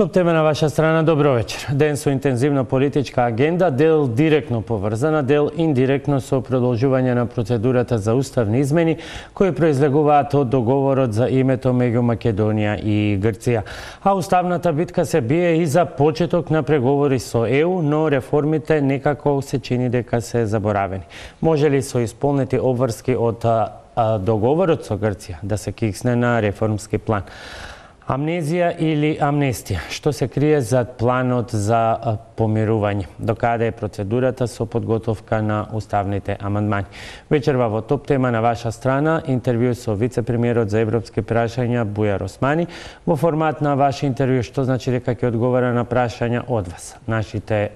Топ тема на ваша страна, добро вечер. Ден со интензивна политичка агенда, дел директно поврзана, дел индиректно со продолжување на процедурата за уставни измени кои произлегуваат од договорот за името меѓу Македонија и Грција. А уставната битка се бие и за почеток на преговори со ЕУ, но реформите некако се чини дека се заборавени. Може ли со исполнети обврски од договорот со Грција да се киксне на реформски план? Амнезија или амнестија? Што се крие зад планот за помирување? Докаде е процедурата со подготовка на уставните амандмани? Вечерва во топ тема на ваша страна интервју со вице-премиерот за европски прашања Бујар Османи. Во формат на ваше интервју, што значи дека ќе одговара на прашања од вас. Нашите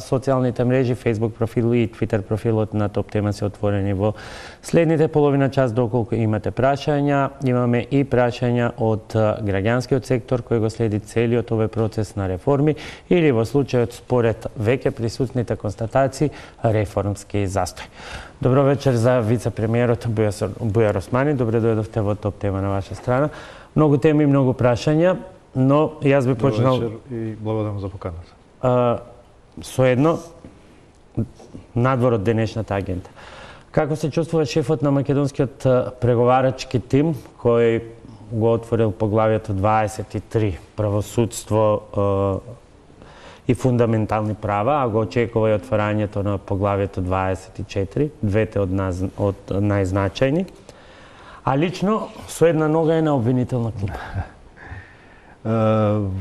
социјалните мрежи, Facebook профил и Twitter профилот на топ тема се отворени во следните половина час, доколку имате прашања. Имаме и прашања од граѓанскиот сектор кој го следи целиот овој процес на реформи или во случајот според веќе присутните констатации реформски застој. Добро вечер за вице-премиерот Бујар Османи. Добре дојдовте во топ тема на ваша страна. Многу теми, многу прашања, но јас би почнал... Добро вечер и благодарам за поканата. Со едно, надвор од денешната агенда. Како се чувствува шефот на македонскиот преговарачки тим кој го отворил поглавието 23 правосудство и фундаментални права, а го очекува и отворањето на поглавието 24, двете од најзначајни, а лично со една нога е на обвинителна клуба.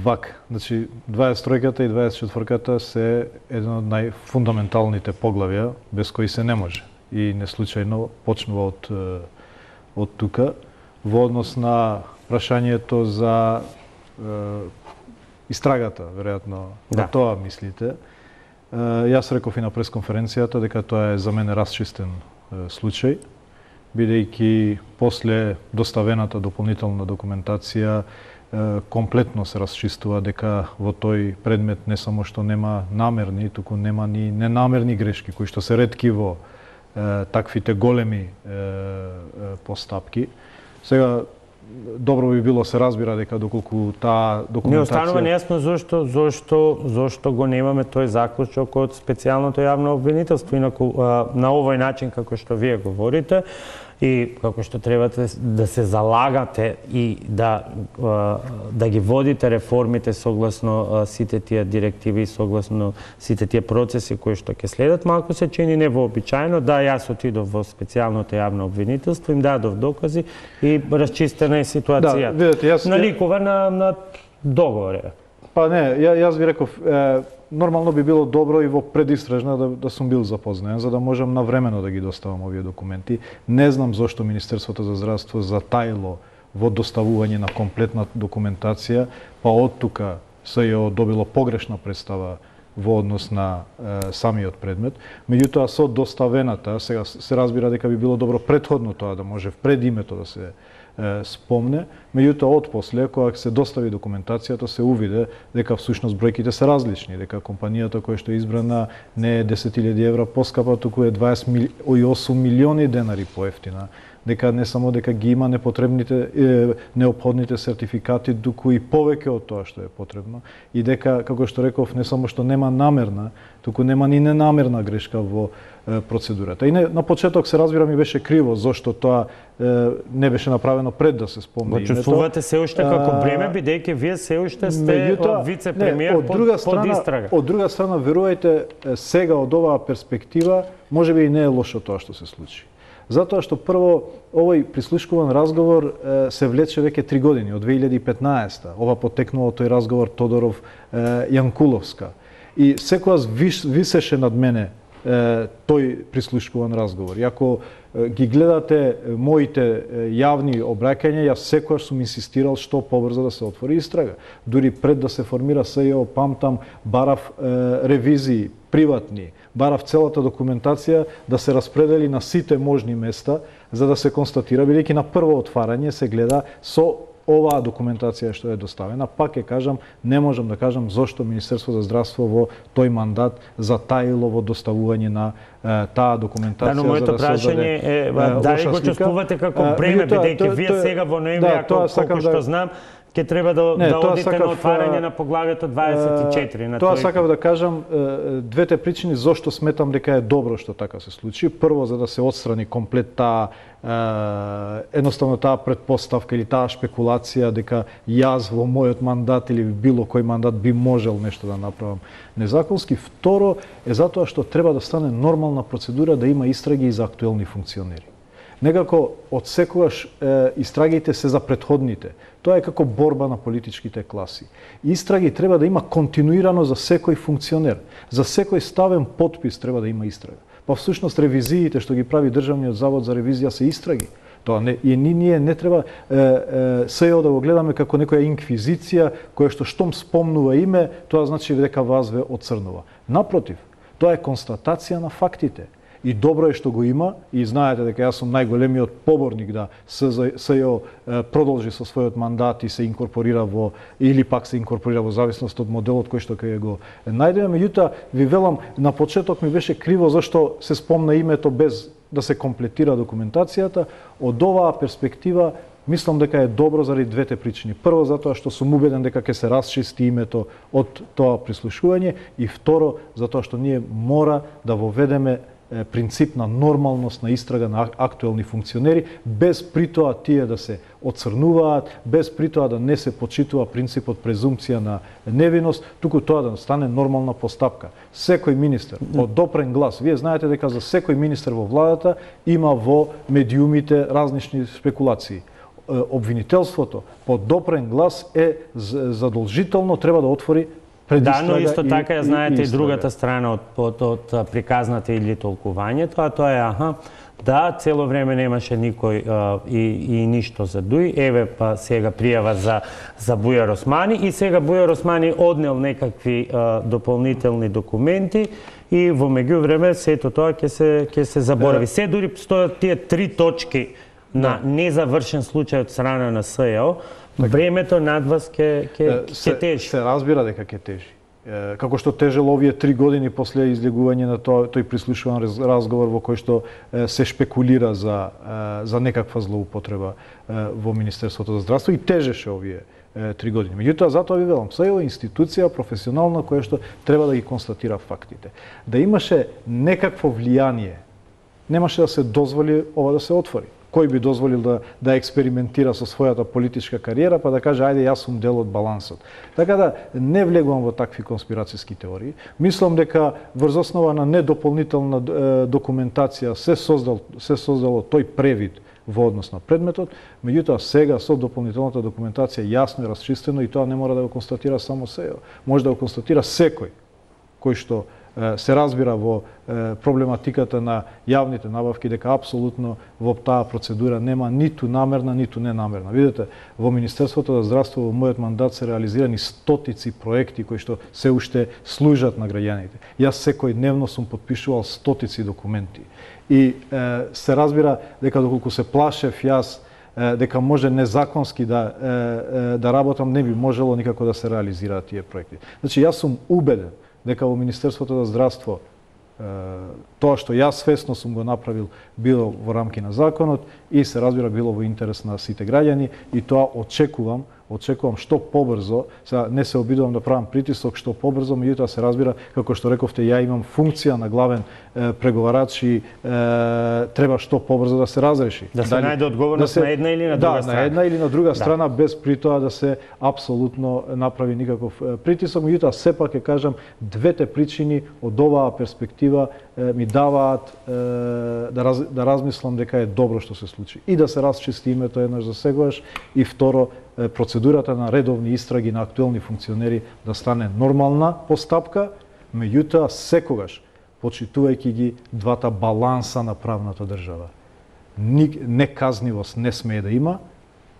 Вак, значи 23-ката и 24-ката се едно од најфундаменталните поглавја без кои се не може. И не случајно почнува од тука. Во однос на прашањето за истрагата, веројатно, на тоа мислите. Јас реков и на пресконференцијата дека тоа е за мене расчистен случај, бидејќи после доставената дополнителна документација комплетно се расчистува дека во тој предмет не само што нема намерни, туку нема ни ненамерни грешки, кои што се ретки во таквите големи постапки. Сега, добро би било се разбира дека доколку таа документација... Не останува нејасно зошто го немаме тој заклучок од специјалното јавно обвинителство. Инаку, на овој начин, како што вие говорите, и како што требате да се залагате и да ги водите реформите согласно сите тие директиви, согласно сите тие процеси кои што ќе следат, малку се чини невообичаено. Да, јас отидов во специјалното јавно обвинителство, им дадов докази и расчистена е ситуацијата. Да, видете, наликува на договор. Па не, јас ви реков, нормално би било добро и во предистражна да сум бил запознаен, за да можам навремено да ги доставам овие документи. Не знам зошто Министерството за здравство затаило во доставување на комплетна документација, па од тука се ја добило погрешна представа во однос на самиот предмет. Меѓутоа, со доставената, сега се разбира дека би било добро претходно тоа да може пред името да се спомне, меѓутоа отпосле, кога се достави документацијата, се увиде дека всушност бројките се различни, дека компанијата која што е избрана не е 10.000 евра поскапа, туку е 28 милиони денари поевтина, дека не само дека ги има неопходните сертификати, туку и повеќе од тоа што е потребно, и дека, како што реков, не само што нема намерна, туку нема ни ненамерна грешка во процедурата. И на почеток се разбира ми беше криво зошто тоа не беше направено пред да се спомне името. Чувствувате се уште како бреме, бидејќи вие се уште сте вице-премиер под истрага. Од друга страна, верувајте, сега од оваа перспектива, можеби и не е лошо тоа што се случи. Затоа што прво, овој прислушкуван разговор се влече веќе 3 години, од 2015-та. Ова потекнува тој разговор Тодоров-Јанкуловска. И секогаш висеше над мене тој прислушкуван разговор. И ако ги гледате моите јавни обраќања, јас секогаш сум инсистирал што побрзо да се отвори истрага. Дури пред да се формира СЈО, памтам, барав ревизии приватни, барав целата документација да се распредели на сите можни места, за да се констатира, бидејќи на прво отварање се гледа со оваа документација што е доставена. Пак ќе кажам, не можам да кажам зошто Министерство за здравство во тој мандат затаило во доставување на таа документација. Да, но моето прашање е дали го чувствувате како бреме, бидејќи вие сега во ноември, колку што знам, ќе треба да одите на отварање на поглавјето 24 на тоа сакав да кажам, двете причини зошто сметам дека е добро што така се случи. Прво, за да се отстрани комплет таа едноставно таа претпоставка или таа шпекулација дека јас во мојот мандат или било кој мандат би можел нешто да направам незаконски. Второ е затоа што треба да стане нормална процедура да има истраги и за актуелни функционери. Некако од секогаш истрагите се за претходните. Тоа е како борба на политичките класи. Истраги треба да има континуирано за секој функционер. За секој ставен подпис треба да има истрага. Па всушност ревизиите што ги прави Државниот завод за ревизија се истраги. Тоа не, и ние не треба СЕО да го гледаме како некоја инквизиција која што штом спомнува име, тоа значи дека вас ве оцрнува. Напротив, тоа е констатација на фактите. И добро е што го има, и знаете дека јас сум најголемиот поборник да СЕО продолжи со својот мандат и се инкорпорира во, или пак се инкорпорира во зависност од моделот кој што ќе го најдеме. Меѓутоа, ви велам, на почеток ми беше криво зашто се спомна името без да се комплетира документацијата. Од оваа перспектива мислам дека е добро заради двете причини. Прво, затоа што сум убеден дека ќе се расчисти името од тоа прислушување, и второ, затоа што ние мора да воведеме принцип на нормалност на истрага на актуелни функционери, без притоа тие да се оцрнуваат, без притоа да не се почитува принципот презумпција на невиност, туку тоа да стане нормална постапка. Секој министер од допрен глас, вие знаете дека за секој министер во владата има во медиумите различни спекулации. Обвинителството под допрен глас е задолжително треба да отвори да, но исто така ја знаете и другата страна од приказната или толкувањето, а тоа е да, цело време немаше никој и ништо за Дуј, еве па сега пријава за Бујар Османи, и сега Бујар Османи однел некакви дополнителни документи и во меѓувреме сето тоа ќе се заборави. Се дури стојат тие 3 точки на незавршен случај од страна на СЕО. Времето над вас ќе тежи. Се разбира дека ќе тежи. Како што тежело овие 3 години после излегување на тој прислушуван разговор во кој што се шпекулира за некаква злоупотреба во Министерството за здравство, и тежеше овие 3 години. Меѓутоа, затоа ви велам, СЕО е институција професионална која што треба да ги констатира фактите. Да имаше некакво влијание, немаше да се дозволи ова да се отвори. Кој би дозволил да експериментира со својата политичка кариера, па да каже, ајде, јас сум дел од балансот. Така да, не влегувам во такви конспирацијски теории. Мислам дека врз основа на недополнителна документација се создало тој превид во однос на предметот, меѓутоа сега со дополнителната документација јасно и расчистено, и тоа не мора да го констатира само СЕО. Може да го констатира секој кој што се разбира во проблематиката на јавните набавки, дека апсолутно во таа процедура нема ниту намерна, ниту ненамерна. Видете, во Министерството за здравство во мојот мандат се реализирани стотици проекти кои што се уште служат на граѓаните. Јас секојдневно сум потпишувал стотици документи. И се разбира дека доколку се плашев јас дека може незаконски да работам, не би можело никако да се реализираат тие проекти. Значи, јас сум убеден дека во Министерството за здравство тоа што јас свесно сум го направил било во рамки на законот и се разбира било во интерес на сите граѓани, и тоа очекувам што побрзо, сега не се обидувам да правам притисок, што побрзо, меѓутоа се разбира, како што рековте, ја имам функција на главен преговарач и треба што побрзо да се разреши. Да се најде одговорност на една или на друга страна. Да, на една или на друга страна, без при тоа да се апсолутно направи никаков притисок. Меѓутоа, сепак ќе кажам, двете причини од оваа перспектива ми даваат да размислам дека е добро што се случи. И да се расчисти името еднаш за сегаш, и второ, процедурата на редовни истраги на актуелни функционери да стане нормална постапка, меѓутоа секогаш почитувајќи ги двата баланса на правната држава. Неказнивост не смее да има,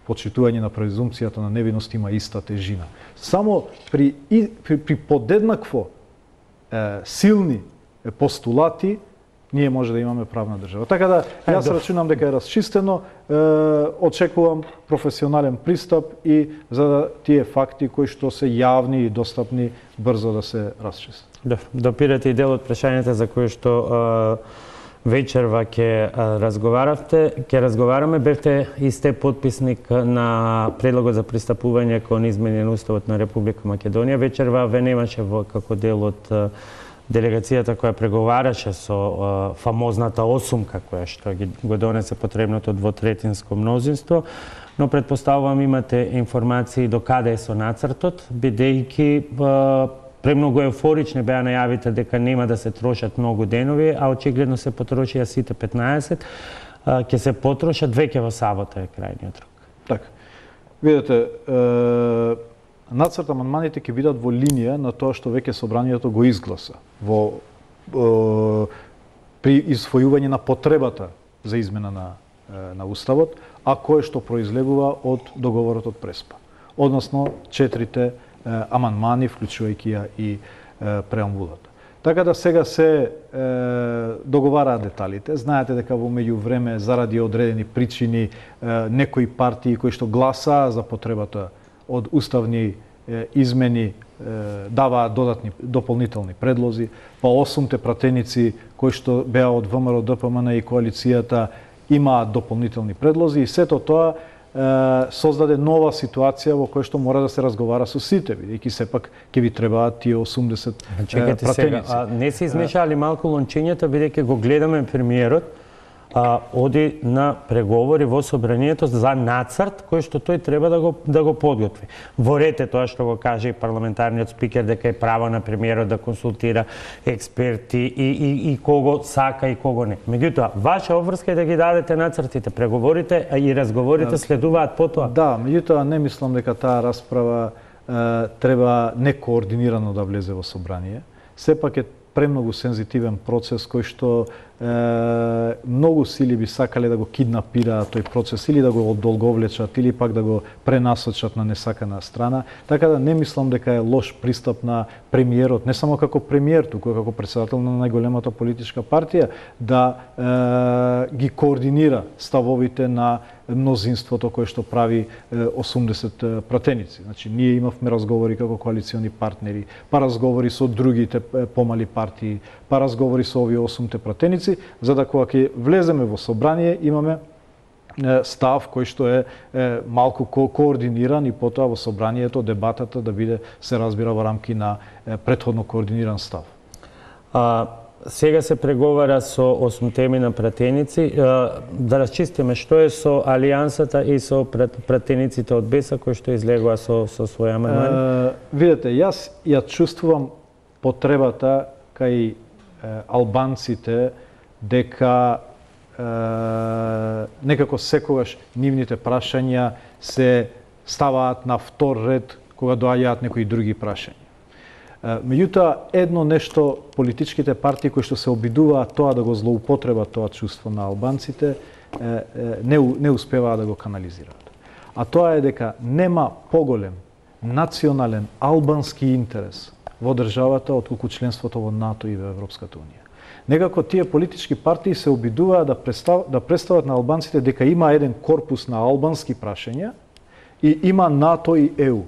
почитување на презумпцијата на невиност има иста тежина. Само при подеднакво силни постулати ние може да имаме правна држава. Така да, јас рачунам дека е расчистено, очекувам професионален пристап и за да тие факти кои што се јавни и достапни брзо да се расчистат. Допирате и дел од прашањата за кои што вечерва ќе разговараме. Бевте и сте потписник на предлогот за пристапување кон измени на Уставот на Република Македонија. Вечерва ве немаше како дел од делегацијата која преговараше со фамозната осумка која што го донесе потребното двотретинско мнозинство, но предпоставувам имате информации до каде е со нацртот, бидејќи премногу еуфорични беа најавите дека нема да се трошат многу денови, а очигледно се потрошија сите 15, ќе се потрошат веќе во сабота е крајниот рок. Така. Видете, нацрт амандманите ќе бидат во линија на тоа што веќе собранието го изгласа при извојување на потребата за измена на Уставот, а кое што произлегува од договорот од Преспа. Односно, 4 амандмани, вклучувајќи ја и преамбулата. Така да сега се договараат деталите. Знаете дека во меѓувреме, заради одредени причини, некои партии кои што гласаа за потребата од уставни измени даваат дополнителни предлози, па 8 пратеници кои што беа од ВМРО, ДПМН и коалицијата имаат дополнителни предлози и сето тоа создаде нова ситуација во која што мора да се разговара со сите, бидејќи сепак ќе ви требаат тие 80 пратеници. Не се измешали малку лончињата, бидејќи го гледаме премиерот, оди на преговори во собранието за нацрт кој што тој треба да го подготви. Во ред е тоа што го каже и парламентарниот спикер дека е право на премиерот да консултира експерти и кого сака и кого не. Меѓутоа, ваша обврска е да ги дадете нацртите, преговорите и разговорите следуваат потоа. Да, меѓутоа не мислам дека таа расправа треба некоординирано да влезе во собрание. Сепак е премногу сензитивен процес кој што многу сили би сакале да го киднапираат тој процес или да го одолговлечат или пак да го пренасочат на несакана страна. Така да не мислам дека е лош пристап на премиерот, не само како премиер, туку како председател на најголемата политичка партија, да ги координира ставовите на мнозинството кое што прави 80 пратеници. Значи, ние имавме разговори како коалициони партнери, па разговори со другите помали партии, па разговори со овие 8 пратеници, за да кога ќе влеземе во собрание имаме став кој што е малку координиран и потоа во собранието дебатата да биде, се разбира, во рамки на претходно координиран став. Сега се преговара со 8 теми на пратеници. Да расчистиме што е со Алијансата и со пратениците од БЕСА кои што излегува со своја амандмани? Видете, јас ја чувствувам потребата кај албанците дека некако секогаш нивните прашања се ставаат на втор ред кога доаѓаат некои други прашања. Меѓутоа, едно нешто политичките партии кои што се обидуваат тоа да го злоупотребат тоа чувство на албанците, не успеваат да го канализираат. А тоа е дека нема поголем национален албански интерес во државата отколку членството во НАТО и во Европската унија. Некако тие политички партии се обидуваат да представат на албанците дека има еден корпус на албански прашања и има НАТО и ЕУ.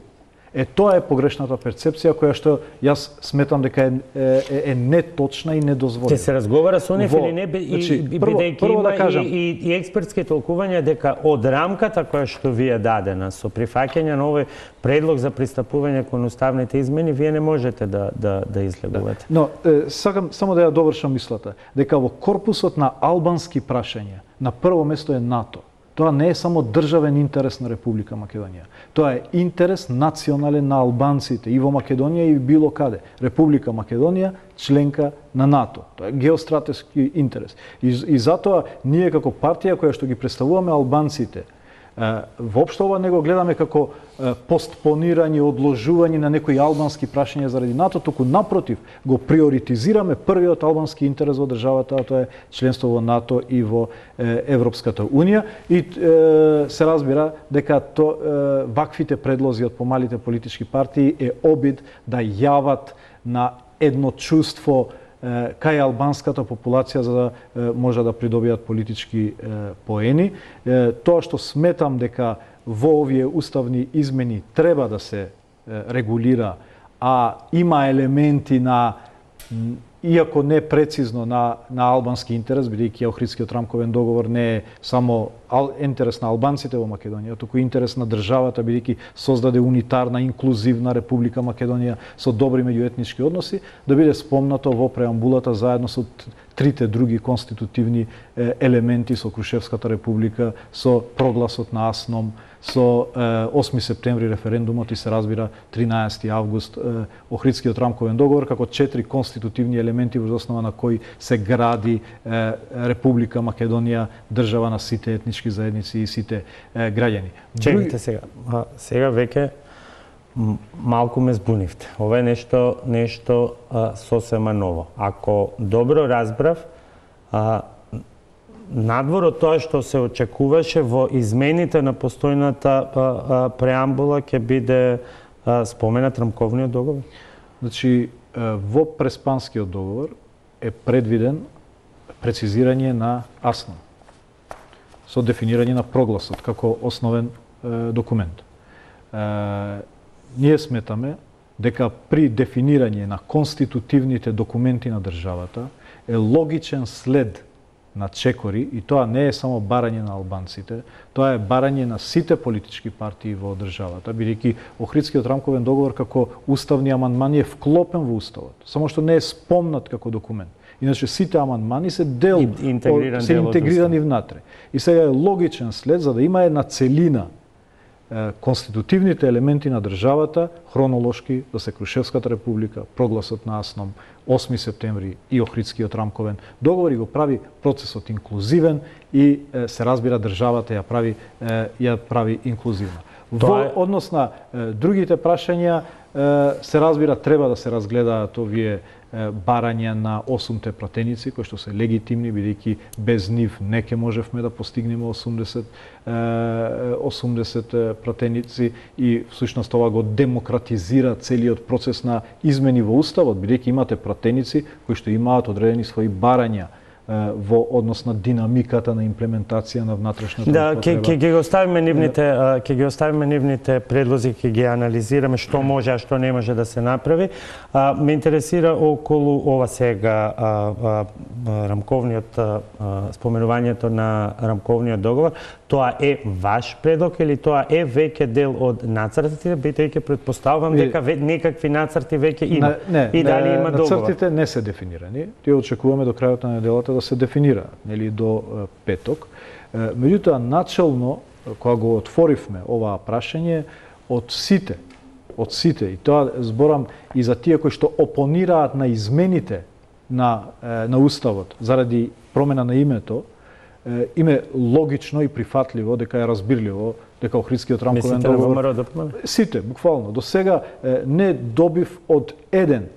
Тоа е погрешната перцепција која што јас сметам дека е неточна и недозволена. Ќе се разговара со нив или не, бидејќи има и експертски толкувања дека од рамката која што ви е дадена со прифаќање на овој предлог за пристапување кон уставните измени, вие не можете да излегувате. Но сакам само да ја довршам мислата, дека во корпусот на албански прашања на прво место е НАТО. Тоа не е само државен интерес на Република Македонија. Тоа е интерес национален на албанците и во Македонија и било каде. Република Македонија членка на НАТО. Тоа е геостратешки интерес. И затоа ние како партија која што ги представуваме албанците, воопшто ова не го гледаме како постпонирање, одложување на некои албански прашања заради НАТО, туку напротив, го приоритизираме првиот албански интерес во државата, а тоа е членство во НАТО и во Европската унија. И се разбира дека ваквите предлози од помалите политички партии е обид да јават на едно чувство кај албанската популација за да може да придобијат политички поени. Тоа што сметам дека во овие уставни измени треба да се регулира, а има елементи на иако не прецизно на албански интерес, бидејќи Охридскиот рамковен договор не е само интерес на албанците во Македонија, туку интерес на државата, бидејќи создаде унитарна, инклузивна Република Македонија со добри меѓуетнички односи, да биде спомнато во преамбулата заедно со трите други конститутивни елементи, со Крушевската република, со прогласот на Асном, со 8 септември референдумот и се разбира 13 август Охридскиот рамковен договор како 4 конститутивни елементи во основа на кои се гради Република Македонија, држава на сите етнички заедници и сите граѓани. Чекайте сега. Сега веќе малку ме збунивте. Ова е нешто сосема ново. Ако добро разбрав, надвор од тоа што се очекуваше во измените на постојната преамбула ќе биде споменат рамковниот договор? Значи, во Преспанскиот договор е предвиден прецизирање на Асном со дефинирање на прогласот како основен документ. Ние сметаме дека при дефинирање на конститутивните документи на државата е логичен след на чекори, и тоа не е само барање на албанците, тоа е барање на сите политички партии во државата, бидејќи Охридскиот рамковен договор како уставни амандмани е вклопен во уставот, само што не е спомнат како документ. Иначе сите амандмани се интегрирани внатре. И сега е логичен след за да има една целина конститутивните елементи на државата, хронолошки, да се Крушевската република, прогласот на Асном, 8 септември и Охридскиот рамковен договор, и го прави процесот инклузивен и се разбира државата ја прави инклузивна. Во однос на другите прашања се разбира треба да се разгледаат овие барања на 8 пратеници, кои што се легитимни, бидејќи без нив не ќе можевме да постигнеме 80 пратеници и всушност ова го демократизира целиот процес на измени во уставот, бидејќи имате пратеници кои што имаат одредени своји барања во однос на динамиката на имплементација на внатрешната употреба. Ќе ги оставиме нивните предлози, ќе ги анализираме што може, а што не може да се направи. Ме интересира околу ова сега рамковниот споменувањето на рамковниот договор. Тоа е ваш предлог или тоа е веќе дел од нацртите, бидејќи претпоставувам дека некакви нацрти веќе има. И дали има договор? Нацртите не се дефинирани. Тие очекуваме до крајот на неделата да се дефинираат, нели до петок. Меѓутоа, начелно, кога го отворивме оваа прашање, од сите, и тоа зборам и за тие кои што опонираат на измените на уставот заради промена на името, име логично и прифатливо, дека е разбирливо, дека Охридскиот рамковен договор... Сите, буквално. До сега не добив од еден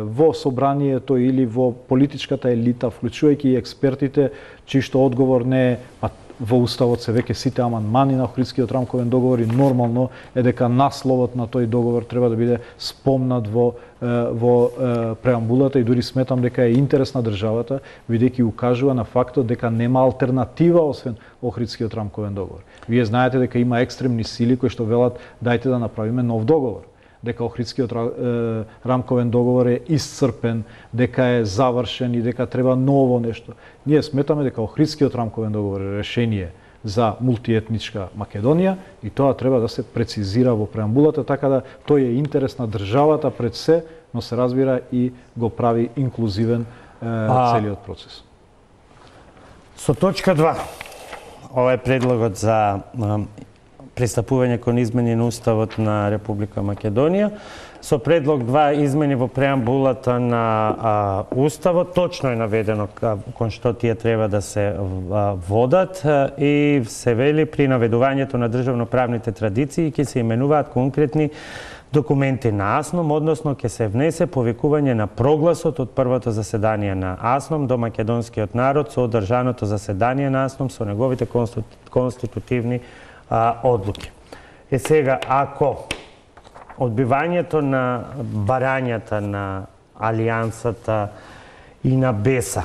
во собранието или во политичката елита, вклучувајќи и експертите, чиј што одговор не е, во уставот се веќе сите амандмани на Охридскиот рамковен договор и нормално е дека насловот на тој договор треба да биде спомнат во преамбулата и дури сметам дека е интерес на државата, бидејќи укажува на фактот дека нема алтернатива освен Охридскиот рамковен договор. Вие знаете дека има екстремни сили кои што велат дајте да направиме нов договор, дека Охридскиот рамковен договор е исцрпен, дека е завршен и дека треба ново нешто. Ние сметаме дека Охридскиот рамковен договор е решение за мултиетничка Македонија и тоа треба да се прецизира во преамбулата, така да тој е интерес на државата пред се, но се разбира и го прави инклузивен целиот процес. Со точка 2, ова е предлогот за пристапување кон измени на уставот на Република Македонија. Со предлог 2 измени во преамбулата на уставот, точно е наведено кон што тие треба да се водат и се вели при наведувањето на државноправните традиции ќе се именуваат конкретни документи на Асном, односно ќе се внесе повикување на прогласот од првото заседание на Асном до македонскиот народ со одржаното заседание на Асном со неговите конститутивни одлуки. Сега, ако одбивањето на барањата на Алијансата и на БЕСА,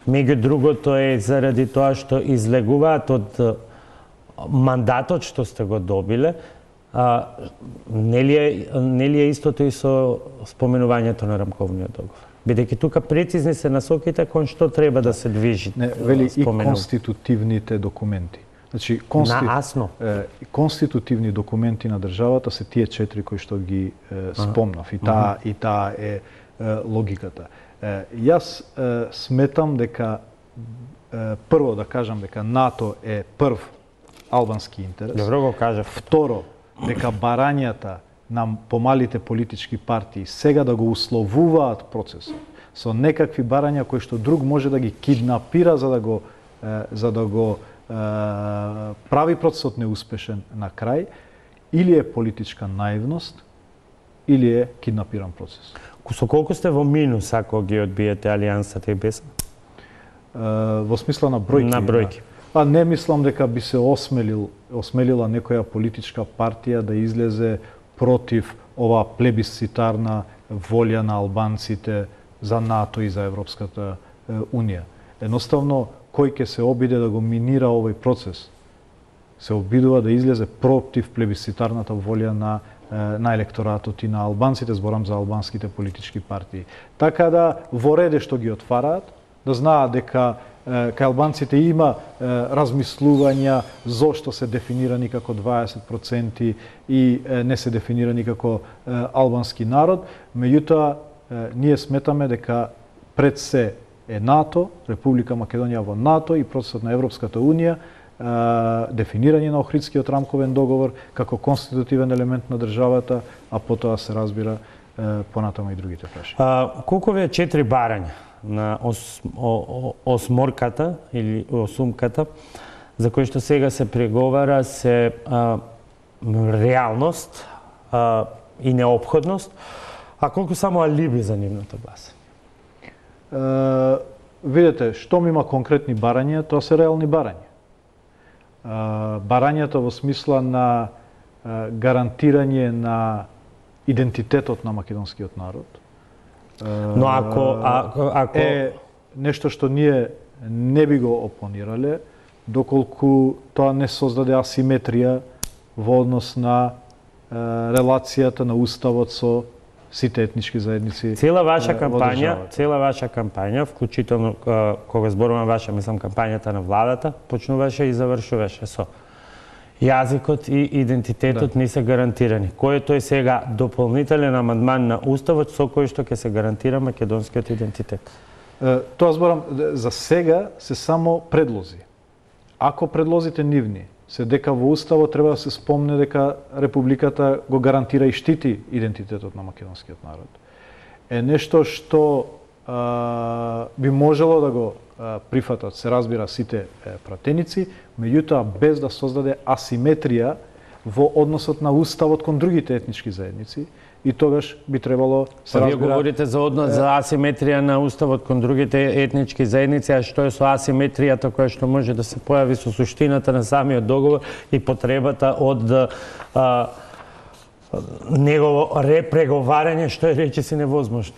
меѓу другото е заради тоа што излегуваат од мандатот што сте го добиле, не ли е истото и со споменувањето на рамковниот договор? Бидејќи тука прецизни се насоките кон што треба да се движи. Не, вели и конститутивните документи. Значи, конститутивни документи на државата се тие 4 кои што ги спомнав. И таа е логиката. Јас сметам дека прво да кажам дека НАТО е прв албански интерес. Добро го кажав. Второ, дека барањата на помалите политички партии сега да го условуваат процесот со некакви барања кои што друг може да ги киднапира за да го прави процесот неуспешен на крај, или е политичка наивност, или е киднапиран процес. Со колку сте во минус ако ги одбиете Алијансата и БЕС? Во смисла на бројки. На бројки. Па не мислам дека би се осмелила некоја политичка партија да излезе против оваа плебисцитарна волја на албанците за НАТО и за Европската Унија. Едноставно, кој ќе се обиде да го минира овој процес, се обидува да излезе против плебисцитарната волја на електоратот и на албанците, зборам за албанските политички партии. Така да, во реде што ги отвараат, да знаат дека кај албанците има размислувања зошто се дефинирани како 20% и не се дефинирани како албански народ, меѓутоа ние сметаме дека пред се е НАТО, Република Македонија во НАТО и процесот на Европската Унија, дефинирање на Охридскиот рамковен договор како конститутивен елемент на државата, а потоа се разбира понатаму и другите прашања. Колку е 4 барања на осморката или осумката, за кои што сега се преговара, се реалност и неопходност, а колку само алиби за нивното гласање? Видете, штом има конкретни барања, тоа се реални барања. Барањата во смисла на гарантирање на идентитетот на македонскиот народ, но ако е нешто што ние не би го опонирале, доколку тоа не создаде асиметрија во однос на релацијата на уставот со сите етнички заедници. Цела ваша кампања, вклучително кога зборувам ваша, мислам кампањата на владата, почнуваше и завршуваше со јазикот и идентитетот не се гарантирани. Кој е тој сега дополнителен амандман на уставот со кој што ќе се гарантира македонскиот идентитет? Тоа зборам за сега се само предлози. Ако предлозите нивни се дека во уставот треба да се спомне дека републиката го гарантира и штити идентитетот на македонскиот народ, е нешто што би можело да го прифатат, се разбира, сите пратеници, меѓутоа без да создаде асиметрија во односот на уставот кон другите етнички заедници, и тогаш би требало се разбира... Вие говорите за однос за асиметрија на уставот кон другите етнички заедници, а што е со асиметријата која што може да се појави со суштината на самиот договор и потребата од негово репреговарање, што е речиси невозможно?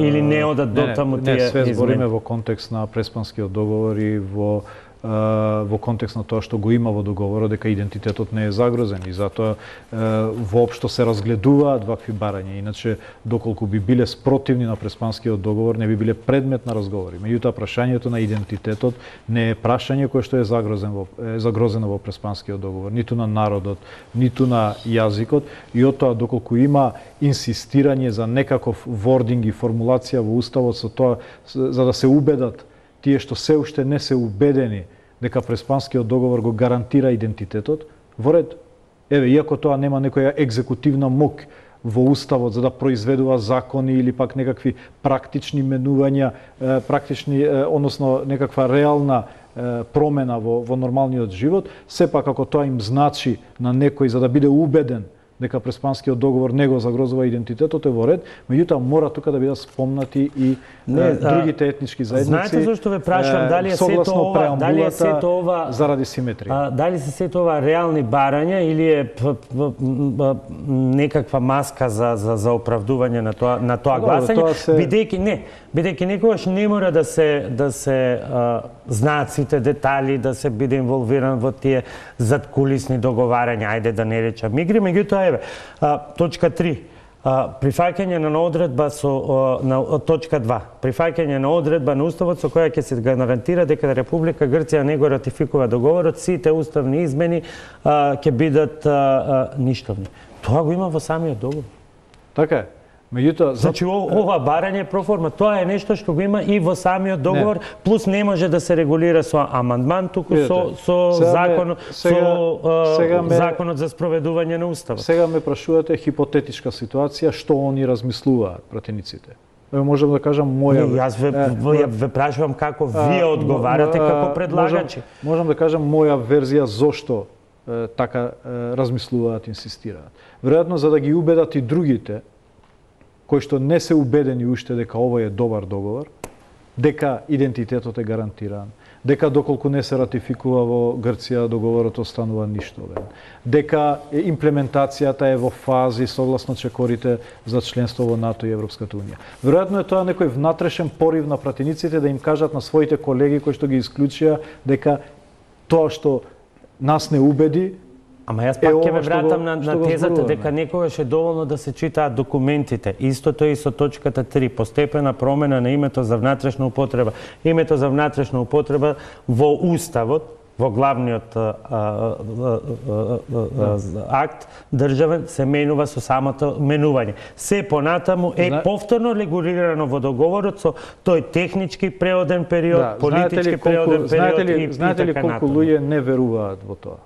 Или не одат до таму тие измени? Не, све збориме измени. во контекст на Преспанскиот договор и во контекст на тоа што го има во договорот, дека идентитетот не е загрозен и затоа воопшто се разгледуваат вакви барања. Иначе, доколку би биле спротивни на Преспанскиот договор, не би биле предмет на разговори. Меѓутоа, прашањето на идентитетот не е прашање кое што е загрозено во Преспанскиот договор, ниту на народот, ниту на јазикот, и од тоа доколку има инсистирање за некаков вординг и формулација во уставот со тоа за да се убедат тие што се уште не се убедени дека Преспанскиот договор го гарантира идентитетот, во ред. Еве, иако тоа нема некоја екзекутивна мок во уставот за да произведува закони или пак некакви практични менувања, односно некаква реална промена во нормалниот живот, сепак ако тоа им значи на некој за да биде убеден дека Преспанскиот договор не го загрозува идентитетот, е во ред, меѓутоа мора тука да бидат спомнати и другите етнички заедници. Знаете зашто ве прашам, дали е сето ова заради симетрија? Дали се сето ова реални барања или е некаква маска за оправдување на тоа гласање, бидејќи некогаш не мора да се знаат сите детали, да се биде инволвиран во тие задкулисни договарања, ајде да не речам игри, меѓутоа еве, точка 3. Прифаќање на одредба на точка 2. Прифаќање на одредба на Уставот со која ќе се гарантира дека Република Грција не го ратификува договорот, сите уставни измени ќе бидат ништовни. Тоа го има во самиот договор. Така е. Меѓутоа, значи ова барање проформа, тоа е нешто што го има и во самиот договор, плюс не може да се регулира со амандман, туку со законот за спроведување на Уставот. Сега ме прашувате хипотетичка ситуација, што они размислуваат пратениците. Можам да кажам моја... Јас ве прашувам како вие одговарате како предлагачи. Можам да кажам моја верзија зошто така размислуваат, инсистираат. Веројатно за да ги убедат и другите кои што не се убедени уште дека ова е добар договор, дека идентитетот е гарантиран, дека доколку не се ратификува во Грција договорот останува ништовен, дека имплементацијата е во фази согласно чекорите за членство во НАТО и Европската унија. Веројатно е тоа некој внатрешен порив на пратениците да им кажат на своите колеги кои што ги исклучија дека тоа што нас не убеди. Ама јас пак ќе ме вратам на тезата дека некогаш е доволно да се читаат документите. Истото е и со точката 3. Постепена промена на името за внатрешна употреба. Името за внатрешна употреба во Уставот, во главниот акт државен се менува со самото менување. Се понатаму е повторно регулирано во договорот со тој технички преоден период, политички преоден период и знаете ли колку луѓе не веруваат во тоа?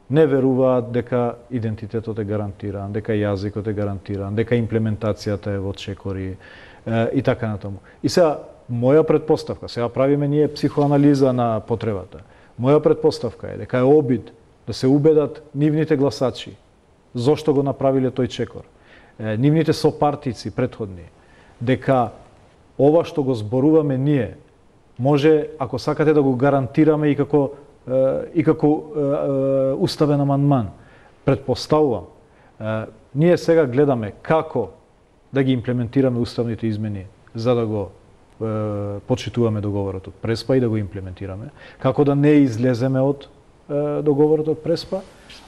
Не веруваат дека идентитетот е гарантиран, дека јазикот е гарантиран, дека имплементацијата е во чекори и така натаму. И сега, моја предпоставка, сега правиме ние психоанализа на потребата. Моја предпоставка е дека е обид да се убедат нивните гласачи зошто го направиле тој чекор. Нивните сопартици претходни, дека ова што го зборуваме ние може, ако сакате да го гарантираме и како уставен амандман. Предпоставувам, ние сега гледаме како да ги имплементираме уставните измени за да го почитуваме договорот од Преспа и да го имплементираме, како да не излеземе од договорот од Преспа,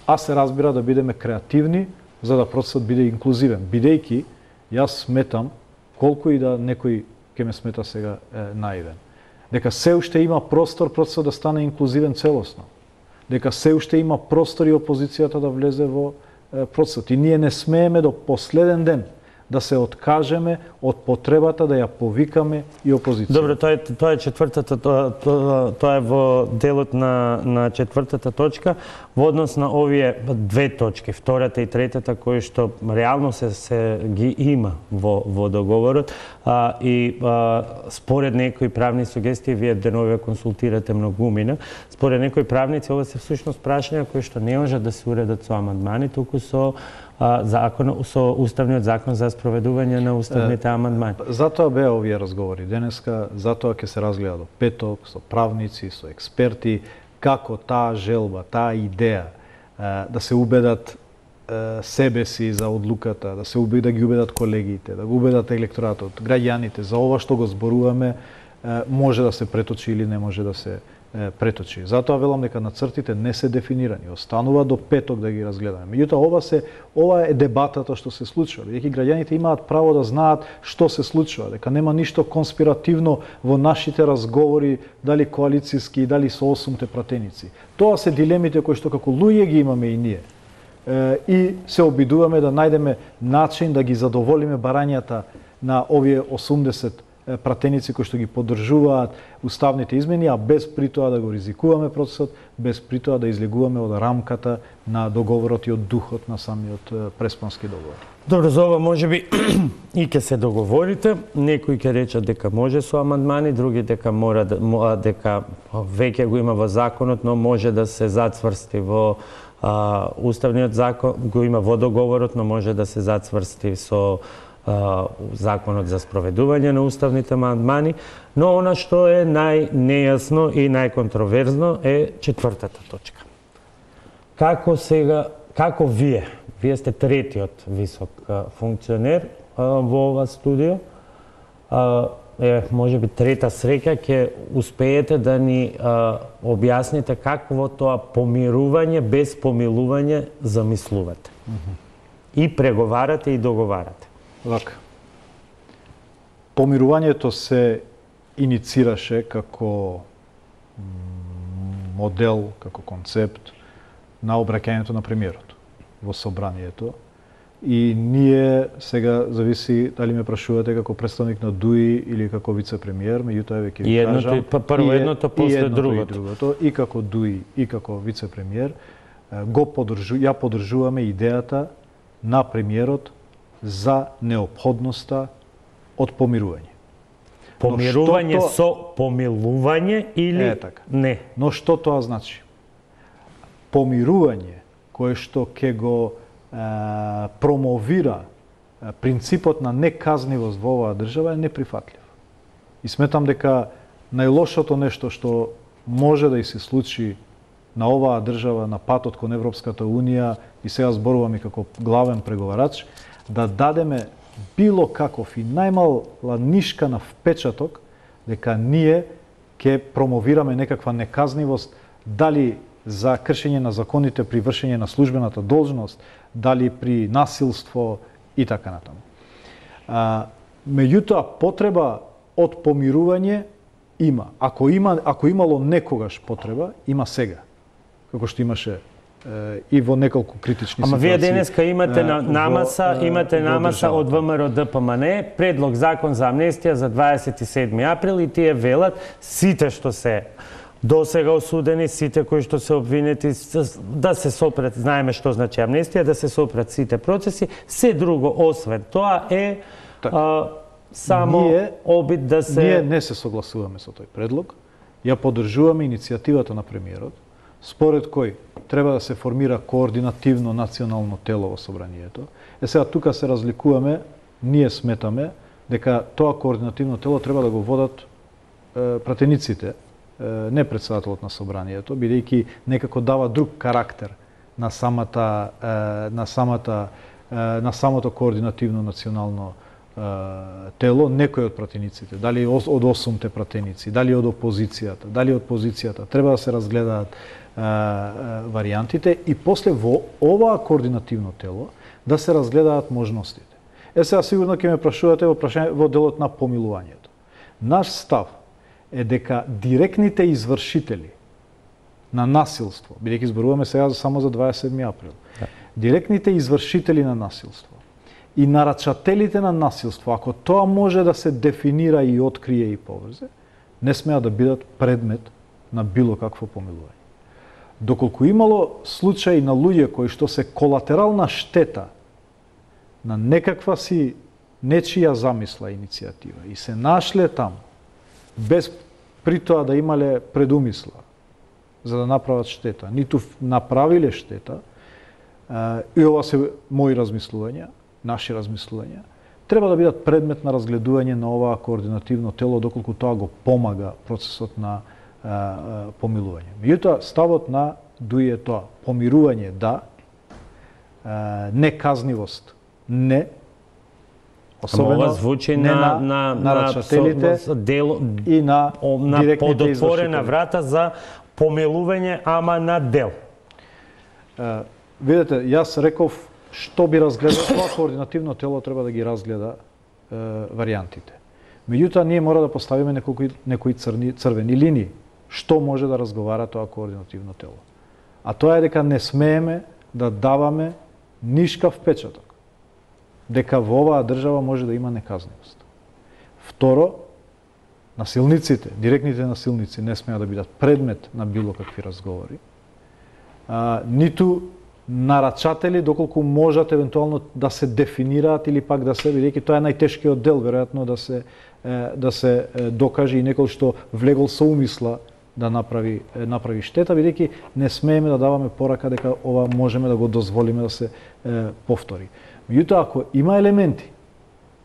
а се разбира да бидеме креативни за да процесот биде инклузивен. Бидејќи, јас сметам, колку и да некој ќе ме смета сега наивен, дека се уште има простор процесот да стане инклузивен целосно. Дека се уште има простор и опозицијата да влезе во процесот. И ние не смееме до последен ден да се откажеме од потребата да ја повикаме и опозицијата. Добро, тоа е четвртата, тоа е во делот на четвртата точка во однос на овие две точки, втората и третата, кои што реално се ги има во договорот и според некои правни сугестии, вие деновиве консултирате многумина, според некои правници ова се всушност прашања кои што не можат да се уредат со амандмани, туку со уставниот закон за спроведување на уставните амандмани. Затоа беа овие разговори денеска, затоа ќе се разгледа до петок со правници, со експерти, како таа желба, таа идеја да се убедат себе си за одлуката, да ги убедат колегите, да го убедат електоратот, граѓаните за ова што го зборуваме, може да се преточи или не може да се преточи. Затоа велам дека нацртите не се дефинирани, останува до петок да ги разгледаме. Меѓутоа ова е дебатата што се случува. Бидејќи граѓаните имаат право да знаат што се случува, дека нема ништо конспиративно во нашите разговори, дали коалициски, дали со 8-те пратеници. Тоа се дилемите кои што како луѓе ги имаме и ние. И се обидуваме да најдеме начин да ги задоволиме барањата на овие 80 пратеници кои што ги поддржуваат уставните измени, а без при тоа да го ризикуваме процесот, без при тоа да излегуваме од рамката на договорот и од духот на самиот Преспански договор. Добро, за ова можеби и ќе се договорите. Некои ќе речат дека може со амандмани, други дека дека веќе го има во законот, но може да се зацврсти во уставниот закон, го има во договорот, но може да се зацврсти со законот за спроведување на уставните амандмани, но она што е најнејасно и најконтроверзно е четвртата точка. Како вие сте третиот висок функционер во ова студио, можеби трета среќа ќе успеете да ни објасните какво тоа помирување без помилување замислувате. и преговарате и договарате? Вака. Помирувањето се иницираше како модел, како концепт на обраќањето на премиерот во собранието. И ние сега зависи дали ме прашувате како представник на ДУИ или како вице-премиер, меѓутоа веќе ви кажам. Прво едното, после другото. И како ДУИ и како вице-премиер ја поддржуваме идејата на премиерот за неопходноста од помирување. Помирување со помилување или така. Не? Но што тоа значи? Помирување кое што ќе го промовира принципот на неказнивост во оваа држава е неприфатлив. И сметам дека најлошото нешто што може да и се случи на оваа држава на патот кон Европската Унија, и сега зборуваме како главен преговарач, да дадеме било каков и најмала нишка на впечаток дека ние ќе промовираме некаква неказнивост, дали за кршење на законите при вршење на службената должност, дали при насилство и така натаму. Меѓутоа, потреба од помирување има. Ако имало некогаш потреба, има сега. Како што имаше и во неколку критични ситуации. Ама вие денеска имате намаса од ВМРО ДПМН, предлог закон за амнестија за 27 април и тие велат сите што се досега осудени, сите кои што се обвинети, да се сопрат, знаеме што значи амнестија, да се сопрат сите процеси, се друго освен тоа е само обид да се... Ние не се согласуваме со тој предлог, ја поддржуваме иницијативата на премиерот, според кој треба да се формира координативно национално тело во собранието. Сега тука се разликуваме, ние сметаме дека тоа координативно тело треба да го водат пратениците, не председателот на собранието, бидејќи некако дава друг карактер на самото координативно национално тело, некој од пратениците, дали од 8 пратеници, дали од опозицијата, дали од позицијата, треба да се разгледаат варијантите и после во оваа координативно тело да се разгледаат можностите. Сега сигурно ќе ме прашувате во делот на помилувањето. Наш став е дека директните извршители на насилство, бидејќи зборуваме сега само за 27 април, директните извршители на насилство и нарачателите на насилство, ако тоа може да се дефинира и открие и поврзе, не смеа да бидат предмет на било какво помилување. Доколку имало случаи на луѓе кои што се колатерална штета на некаква си нечија замисла иницијатива и се нашле таму, без при тоа да имале предумисла за да направат штета, ниту направиле штета, и ова се мои размислувања, наши размислувања, треба да бидат предмет на разгледување на оваа координативно тело, доколку тоа го помага процесот на помилување. Меѓутоа, ставот на ДУИ е тоа: помирување да, неказнивост не, особено звучи не на нарачателите и на директните подотворена врата за помилување, ама на дел. Видете, јас реков што би разгледал, тоа координативно тело треба да ги разгледа варијантите. Меѓутоа, ние мора да поставиме некои црвени линии. Што може да разговара тоа координативно тело? А тоа е дека не смееме да даваме нишкав впечаток дека во оваа држава може да има неказнивост. Второ, насилниците, директните насилници не смеа да бидат предмет на било какви разговори. Ниту нарачатели, доколку можат евентуално да се дефинираат или пак да се, бидејќи тоа е најтешкиот дел, веројатно да се докаже и некој што влегол со умисла да направи штета, бидејќи не смееме да даваме порака дека ова можеме да го дозволиме да се повтори. Меѓутоа, ако има елементи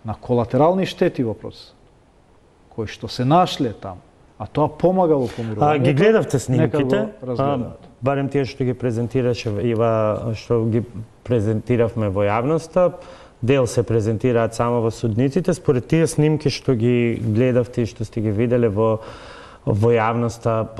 на колатерални штети во процесот, кои што се нашле таму, а тоа помага во помирувањето. Ги гледавте снимките, барем тие што ги презентираше Ива, што ги презентиравме во јавноста, дел се презентираат само во судниците. Според тие снимки што ги гледавте и што сте ги виделе во јавноста,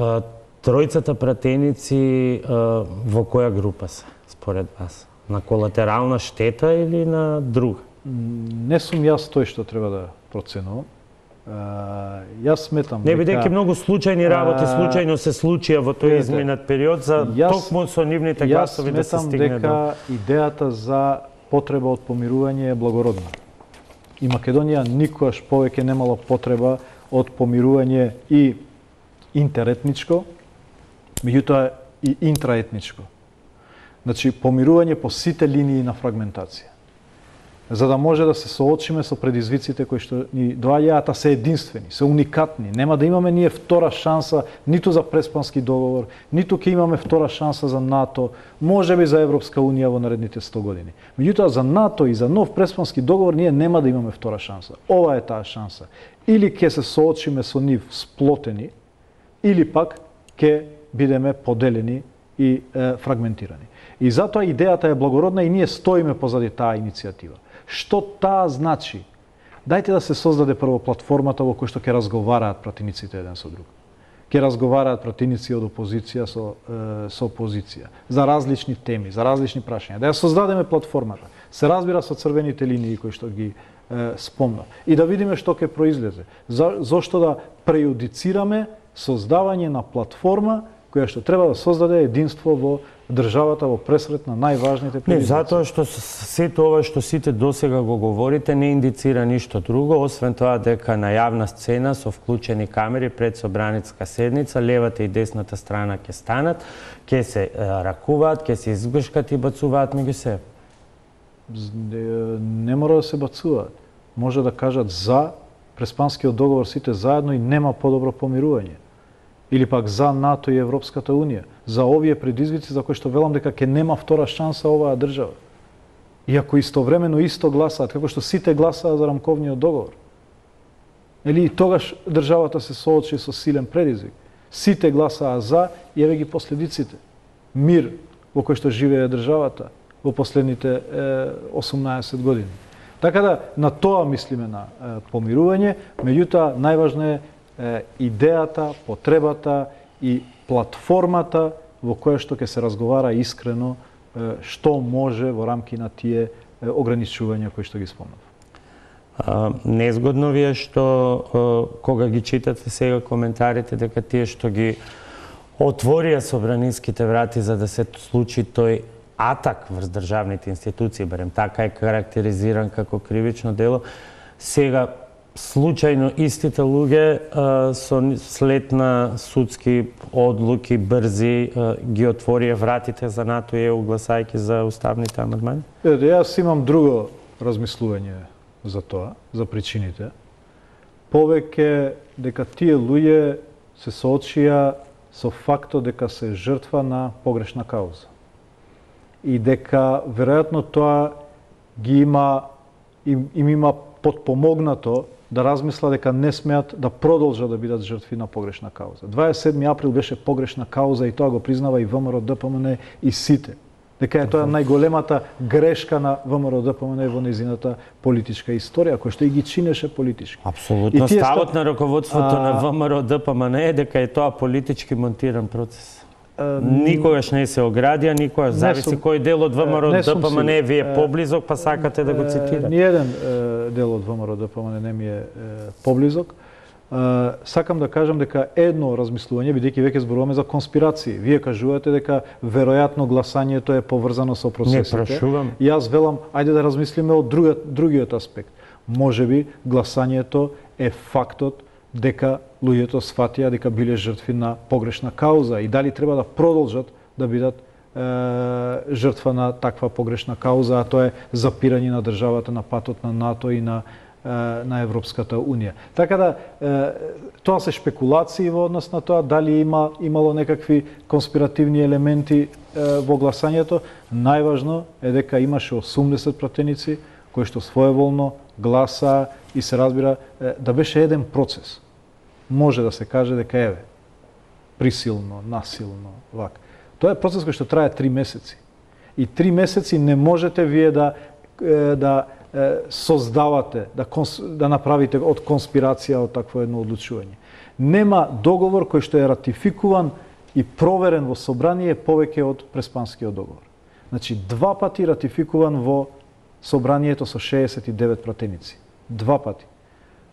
тројцата пратеници во која група се, според вас? На колатерална штета или на друга? Не сум јас тој што треба да проценувам. Јас сметам Не бидејќи многу случајни работи случајно се случија во тој изминат период за токму со нивните гласови да се стигне до... Јас сметам дека идејата за потреба од помирување е благородна. И Македонија никогаш повеќе немала потреба од помирување и интеретничко, меѓутоа и интраетничко. Значи, помирување по сите линии на фрагментација. За да може да се соочиме со предизвиците кои што ни доаѓаат, а се единствени, се уникатни. Нема да имаме ние втора шанса ниту за Преспански договор, ниту ќе имаме втора шанса за НАТО, можеби за Европска Унија во наредните 100 години. Меѓутоа, за НАТО и за нов Преспански договор ние нема да имаме втора шанса. Ова е таа шанса. Или ќе се соочиме со нив сплотени, или пак ќе бидеме поделени и фрагментирани. И затоа идејата е благородна и ние стоиме позади таа иницијатива. Што таа значи? Дајте да се создаде прво платформата во која што ќе разговараат пратениците еден со друг. Ќе разговараат пратеници од опозиција со опозиција за различни теми, за различни прашања. Да ја создадеме платформата. Се разбира со црвените линии кои што ги спомна. И да видиме што ќе произлезе. Зошто да преюдицираме создавање на платформа која што треба да создаде единство во државата во пресрет на најважните предизвици. Не, затоа што сето ова што сите досега го говорите не индицира ништо друго, освен тоа дека на јавна сцена со вклучени камери пред собраницка седница, левата и десната страна ќе станат, ќе се ракуваат, ќе се изгршкат и бацуваат меѓу себе. Не мора да се бацуваат. Може да кажат за Преспанскиот договор сите заедно и нема подобро помирување. Или пак за НАТО и Европската Унија, за овие предизвици за кои што велам дека ќе нема втора шанса оваа држава. Иако истовремено исто гласаат, како што сите гласаат за рамковниот договор. Или тогаш државата се соочи со силен предизвик. Сите гласаат за и еве ги последиците. Мир во кој што живее државата во последните 18 години. Така да на тоа мислиме на помирување, меѓутоа најважно е идејата, потребата и платформата во која што ќе се разговара искрено што може во рамки на тие ограничувања кои што ги спомнав. Незгодно ви е што кога ги читате сега коментарите дека тие што ги отворија собраниските врати за да се случи тој атак врз државните институции, барем така е карактеризиран како кривично дело, сега случајно истите луѓе след на судски одлуки брзи ги отворија вратите за НАТО и ЕУ гласајќи за уставните амандмани? Јас имам друго размислување за тоа, за причините. Повеќе дека тие луѓе се соочија со фактот дека се жртва на погрешна кауза. И дека веројатно тоа ги им има потпомогнато да размисла дека не смеат да продолжат да бидат жртви на погрешна кауза. 27 април беше погрешна кауза и тоа го признава и ВМРО ДПМН и сите. Дека е тоа најголемата грешка на ВМРО ДПМН во незината политичка историја, која што и ги чинеше политички. Апсолутно. Ставот на раководството на ВМРО ДПМН е дека е тоа политички монтиран процес. Никогаш не се оградија, никогаш зависи кој дел од ВМРО ДПМН ви е поблизок, па сакате да го цитирате. Ниеден дел од ВМРО ДПМН не ми е поблизок. Сакам да кажам дека едно размислување, бидејќи веќе зборуваме за конспирации. Вие кажувате дека веројатно гласањето е поврзано со процесите. Не прашувам. Јас велам, ајде да размислиме од другиот аспект. Можеби гласањето е фактот дека луѓето сфатија дека биле жртви на погрешна кауза и дали треба да продолжат да бидат жртва на таква погрешна кауза, а тоа е запирање на државата на патот на НАТО и на Европската Унија. Така да, тоа се шпекулации во однос на тоа, дали имало некакви конспиративни елементи во гласањето. Најважно е дека имаше 80 пратеници кои што своеволно гласа и се разбира да беше еден процес. Може да се каже дека еве, присилно, насилно, вака. Тоа е процес кој што трае 3 месеци. И 3 месеци не можете вие да создавате, да направите од конспирација од такво едно одлучување. Нема договор кој што е ратификуван и проверен во собрание повеќе од Преспанскиот договор. Значи, 2 пати ратификуван во собранието со 69 пратеници. 2 пати.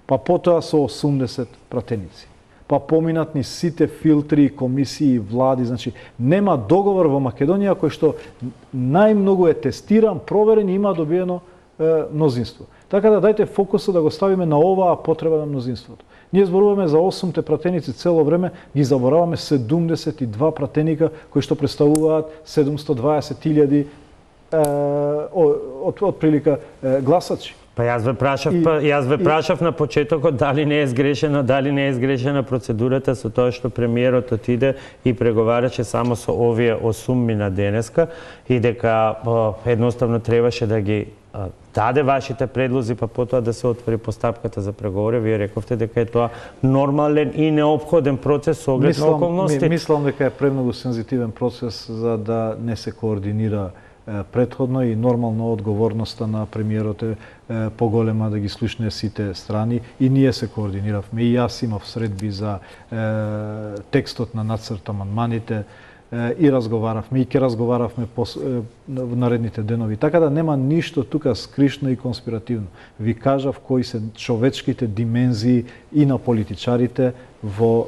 Па потоа со 80 пратеници. Па поминат ни сите филтри, комисии, влади. Значи, нема договор во Македонија кој што најмногу е тестиран, проверен и има добиено мнозинство. Така да дајте фокусот да го ставиме на оваа потреба на мнозинството. Ние зборуваме за 8 пратеници цело време, ги забораваме 72 пратеника кои што представуваат 720.000 од прилика гласачи. Па јас ве прашав на почетокот дали не е сгрешена процедурата со тоа што премиерот отиде и преговараше само со овие 8 мина денеска и дека едноставно требаше да ги даде вашите предлози, па потоа да се отвори постапката за преговори. Вие рековте дека е тоа нормален и неопходен процес со оглед на околности. Мислам дека е премногу сензитивен процес за да не се координира претходно и нормално одговорноста на премиерот е поголема да ги слушне сите страни и ние се координиравме. И јас имав средби за текстот на нацрт амандманите и разговаравме и ќе разговаравме в наредните денови. Така да нема ништо тука скришно и конспиративно. Ви кажав кои се човечките димензии и на политичарите во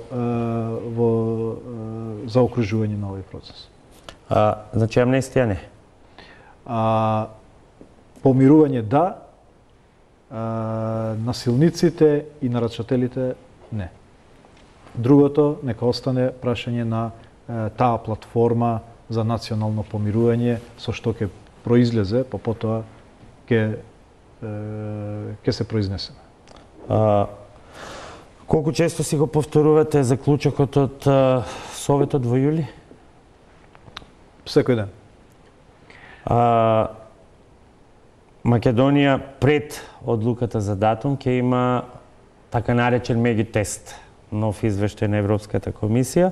заокружување на овој процес. Значи амнестија не? Помирување да, насилниците и нарачателите не. Другото нека остане прашање на таа платформа за национално помирување со што ќе произлезе, па потоа ќе се произнесеме. Колку често си го повторувате заклучокот од Советот во јули? Секој ден. Македонија пред одлуката за датум ќе има така наречен меги тест, нов извештај на Европската комисија.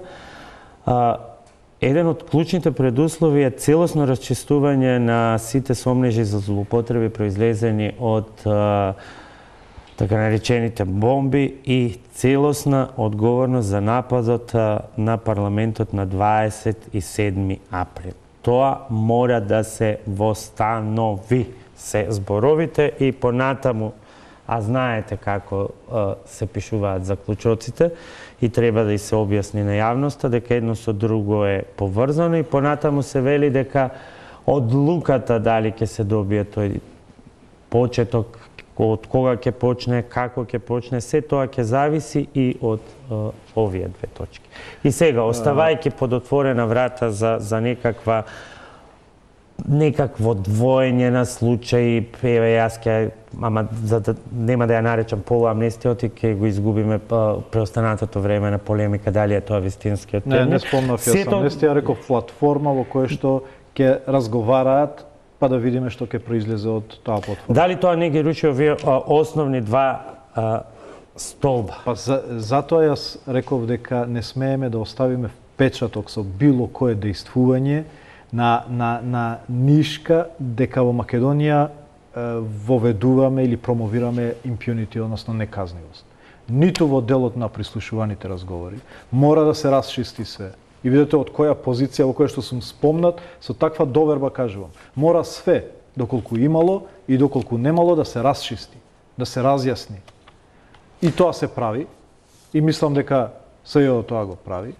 Еден од клучните предуслови е целосно расчистување на сите сомнежи за злоупотреби произлезени од така наречените бомби и целосна одговорност за нападот на парламентот на 27 април. Тоа мора да се востанови, се зборовите и понатаму, а знаете како се пишуваат заклучоците и треба да и се објасни на јавноста дека едно со друго е поврзано и понатаму се вели дека одлуката дали ќе се добие тој почеток, од кога ќе почне, како ќе почне, се тоа ќе зависи и од овие две точки. И сега, оставајќи под отворена врата за некакво двоење на случаи, еве јас ќе, нема да ја наречам полуамнестијот и ќе го изгубиме преостанатото време на полемика дали е тоа вистинскиот термин. Не спомнав јас амнестија, реков платформа во која што ќе разговараат па да видиме што ќе произлезе од таа платформа. Дали тоа не ги руши овие основни два столба? Па затоа јас реков дека не смееме да оставиме впечаток со било кое дејствување на нишка дека во Македонија воведуваме или промовираме импунити, односно неказнивост. Ниту во делот на прислушуваните разговори. Мора да се расчисти све. И видите од која позиција во која што сум спомнат, со таква доверба кажувам. Мора све, доколку имало и доколку немало, да се расчисти, да се разјасни. И тоа се прави, и мислам дека СЈО тоа го прави.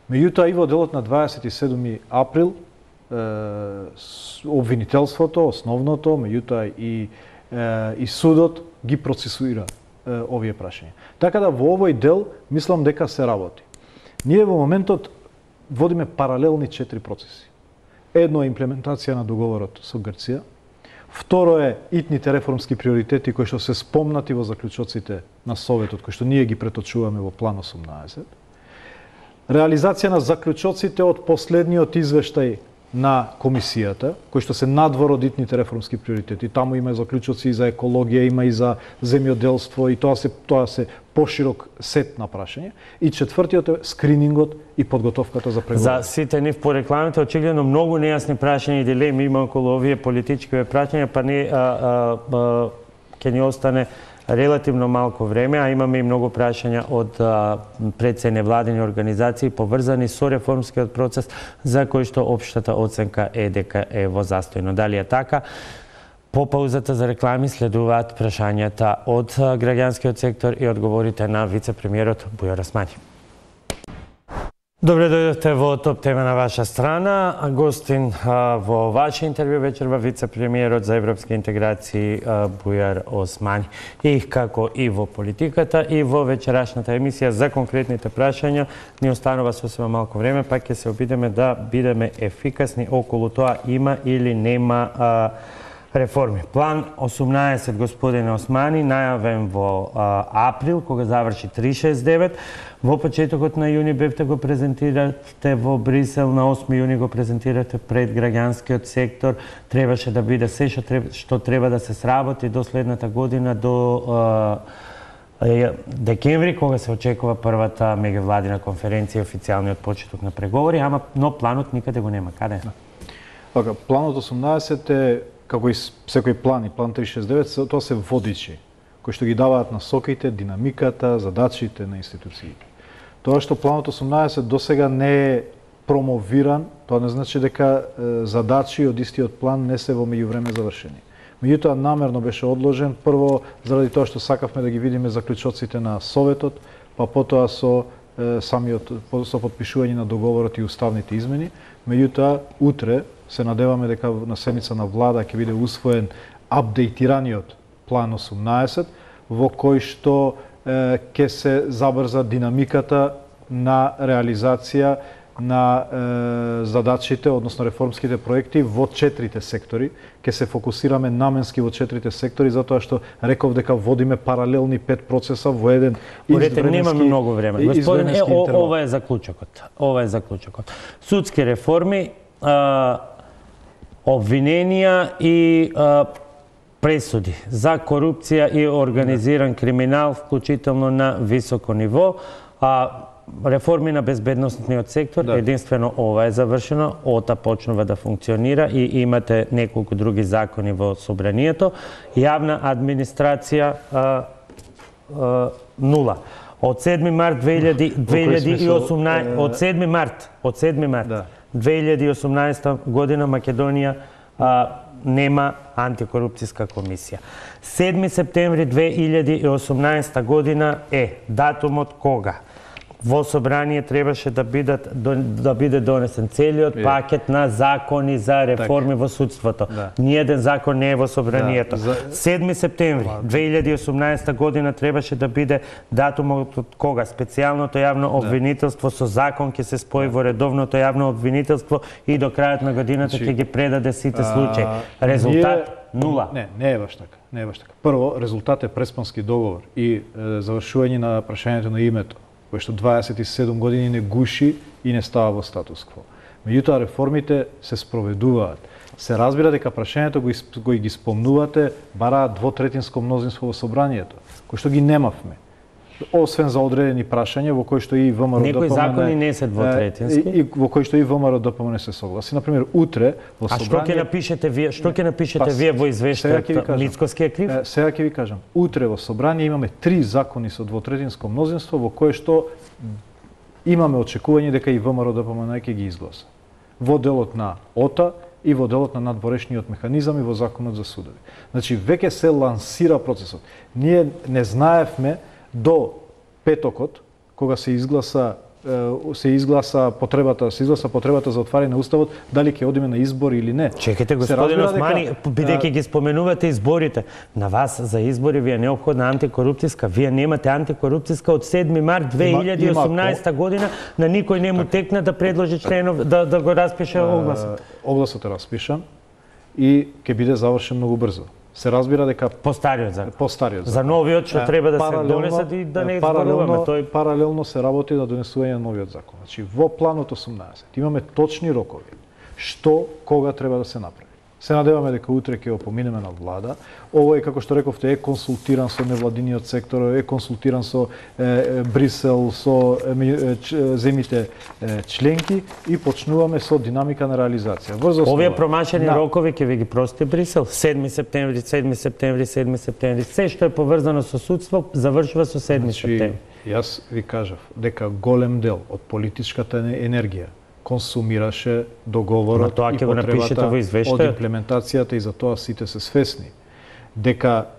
Меѓутоа и во делот на 27 април, обвинителството, основното, меѓутоа и судот ги процесуира овие прашања. Така да во овој дел мислам дека се работи. Ние во моментот водиме паралелни 4 процеси. Едно е имплементација на договорот со Грција, второ е итните реформски приоритети кои што се спомнати во заклучоците на Советот, кои што ние ги преточуваме во план 18. Реализација на заклучоците од последниот извештај на комисијата, кои што се надвор од итните реформски приоритети. Таму има заклучоци и за екологија, има и за земјоделство и тоа се поширок сет на прашања. И четвртиот е скринингот и подготовката за преговори. За сите нив по рекламите очигледно многу нејасни прашања и дилеми има околу овие политички прашања, па не ќе ни остане relativno малко време, а имаме и многу прашања од предсе невладини организации поврзани со реформскиот процес, за кој што општата оценка е дека е во застојно. Дали е така? По паузата за реклами следуваат прашањата од граѓанскиот сектор и одговорите на вице-премиерот Бујар Османи. Добре дојдовте во топ тема на ваша страна. Гостин во ваше интервју вечерва вице-премиерот за европски интеграции Бујар Османи. И како и во политиката, и во вечерашната емисија за конкретните прашања ни останува сосема малку време, па ќе се обидеме да бидеме ефикасни околу тоа има или нема реформи. План 18, господине Османи, најавен во април, кога заврши 369. Во почетокот на јуни бевте го презентирате во Брисел, на 8 јуни го презентирате пред граѓанскиот сектор. Требаше да биде се што треба да се сработи до следната година, до декември, кога се очекува првата меѓувладина конференција и официјалниот почеток на преговори, но планот никаде го нема. Каде е? Планот 18 е, како и секој план, и план 369, тоа се водичи, кои што ги даваат насоките, динамиката, задачите на институциите. Тоа што планот 18 досега не е промовиран, тоа не значи дека задачи од истиот план не се во меѓувреме завршени. Меѓутоа намерно беше одложен, прво заради тоа што сакавме да ги видиме заклучоците на Советот, па потоа со подпишување на договорот и уставните измени. Меѓутоа утре се надеваме дека на седница на влада ќе биде усвоен апдейтираниот план 18, во кој што ќе се забрза динамиката на реализација на задачите, односно реформските проекти во 4 сектори. Ќе се фокусираме наменски во 4 сектори, затоа што реков дека водиме паралелни 5 процеса во еден временски. Немаме многу време. Господине, ова е заклучокот. Судски реформи, обвиненија и пресуди за корупција и организиран криминал, вклучително на високо ниво, реформи на безбедносниот сектор, единствено ова е завршено, ОТА почнува да функционира и имате неколку други закони во собранието. Јавна администрација нула. Од 7 март 2018 година Македонија нема антикорупцијска комисија. 7 септември 2018 година е датумот кога во собрание требаше да биде донесен целиот пакет на закони за реформи во судството. Ниеден закон не е во собранието. 7 септември 2018 година требаше да биде датумот од кога специјалното јавно обвинителство со закон ќе се спои во редовното јавно обвинителство и до крајот на годината ќе ги предаде сите случаи. Резултат нула. Не е баш така. Прво, резултат е преспански договор и завршување на прашањето на името, кој што 27 години не гуши и не става во статус-кво. Меѓутоа, реформите се спроведуваат. Се разбира дека прашањето кои ги спомнувате бараат двотретинско мнозинство во собранието, кој што ги немавме. Освен за одредени прашања во кои што и ВМРО некои закони не се двотретински и во кои што и ВМРО ДПМН се согласи. Например, утре во собранието. Што ќе напишете вие во извештајот? Мицкоски е крив? Сега ќе ви кажам. Утре во собрание имаме 3 закони со двотретинско мнозинство во кое што имаме очекување дека и ВМРО ДПМН ќе ги изгласа. Во делот на ОТА и во делот на надворешниот механизам и во законот за судови. Значи, веќе се лансира процесот. Ние не знаевме до петокот, кога се изгласа потребата за отварање на уставот, дали ќе одиме на избори или не. Чекайте, господин Османи, бидејќи ги споменувате изборите, на вас за избори ви е неопходна антикорупцијска. Вие немате антикорупцијска од 7 март 2018 година, на никој не му текна да предложи членов да го распише огласот. Огласот е распишан и ќе биде завршен многу брзо. Се разбира дека по стариот закон. За новиот што треба да се донесат и да не изборуваме. Паралелно се работи на донесување на новиот закон. Значи, во планот 18 имаме точни рокови што кога треба да се направи. Се надеваме дека утре ќе го поминеме на влада. Ово е, како што рековте, е консултиран со невладиниот сектор, е консултиран со Брисел, со земите членки и почнуваме со динамика на реализација. Овие промашени рокови ќе ви ги прости Брисел. 7 септември, 7 септември, 7 септември. Се што е поврзано со судство завршува со 7 септември. Јас ви кажав дека голем дел од политичката енергија консумираше договорот и потребата од имплементацијата, и за тоа сите се свесни. Дека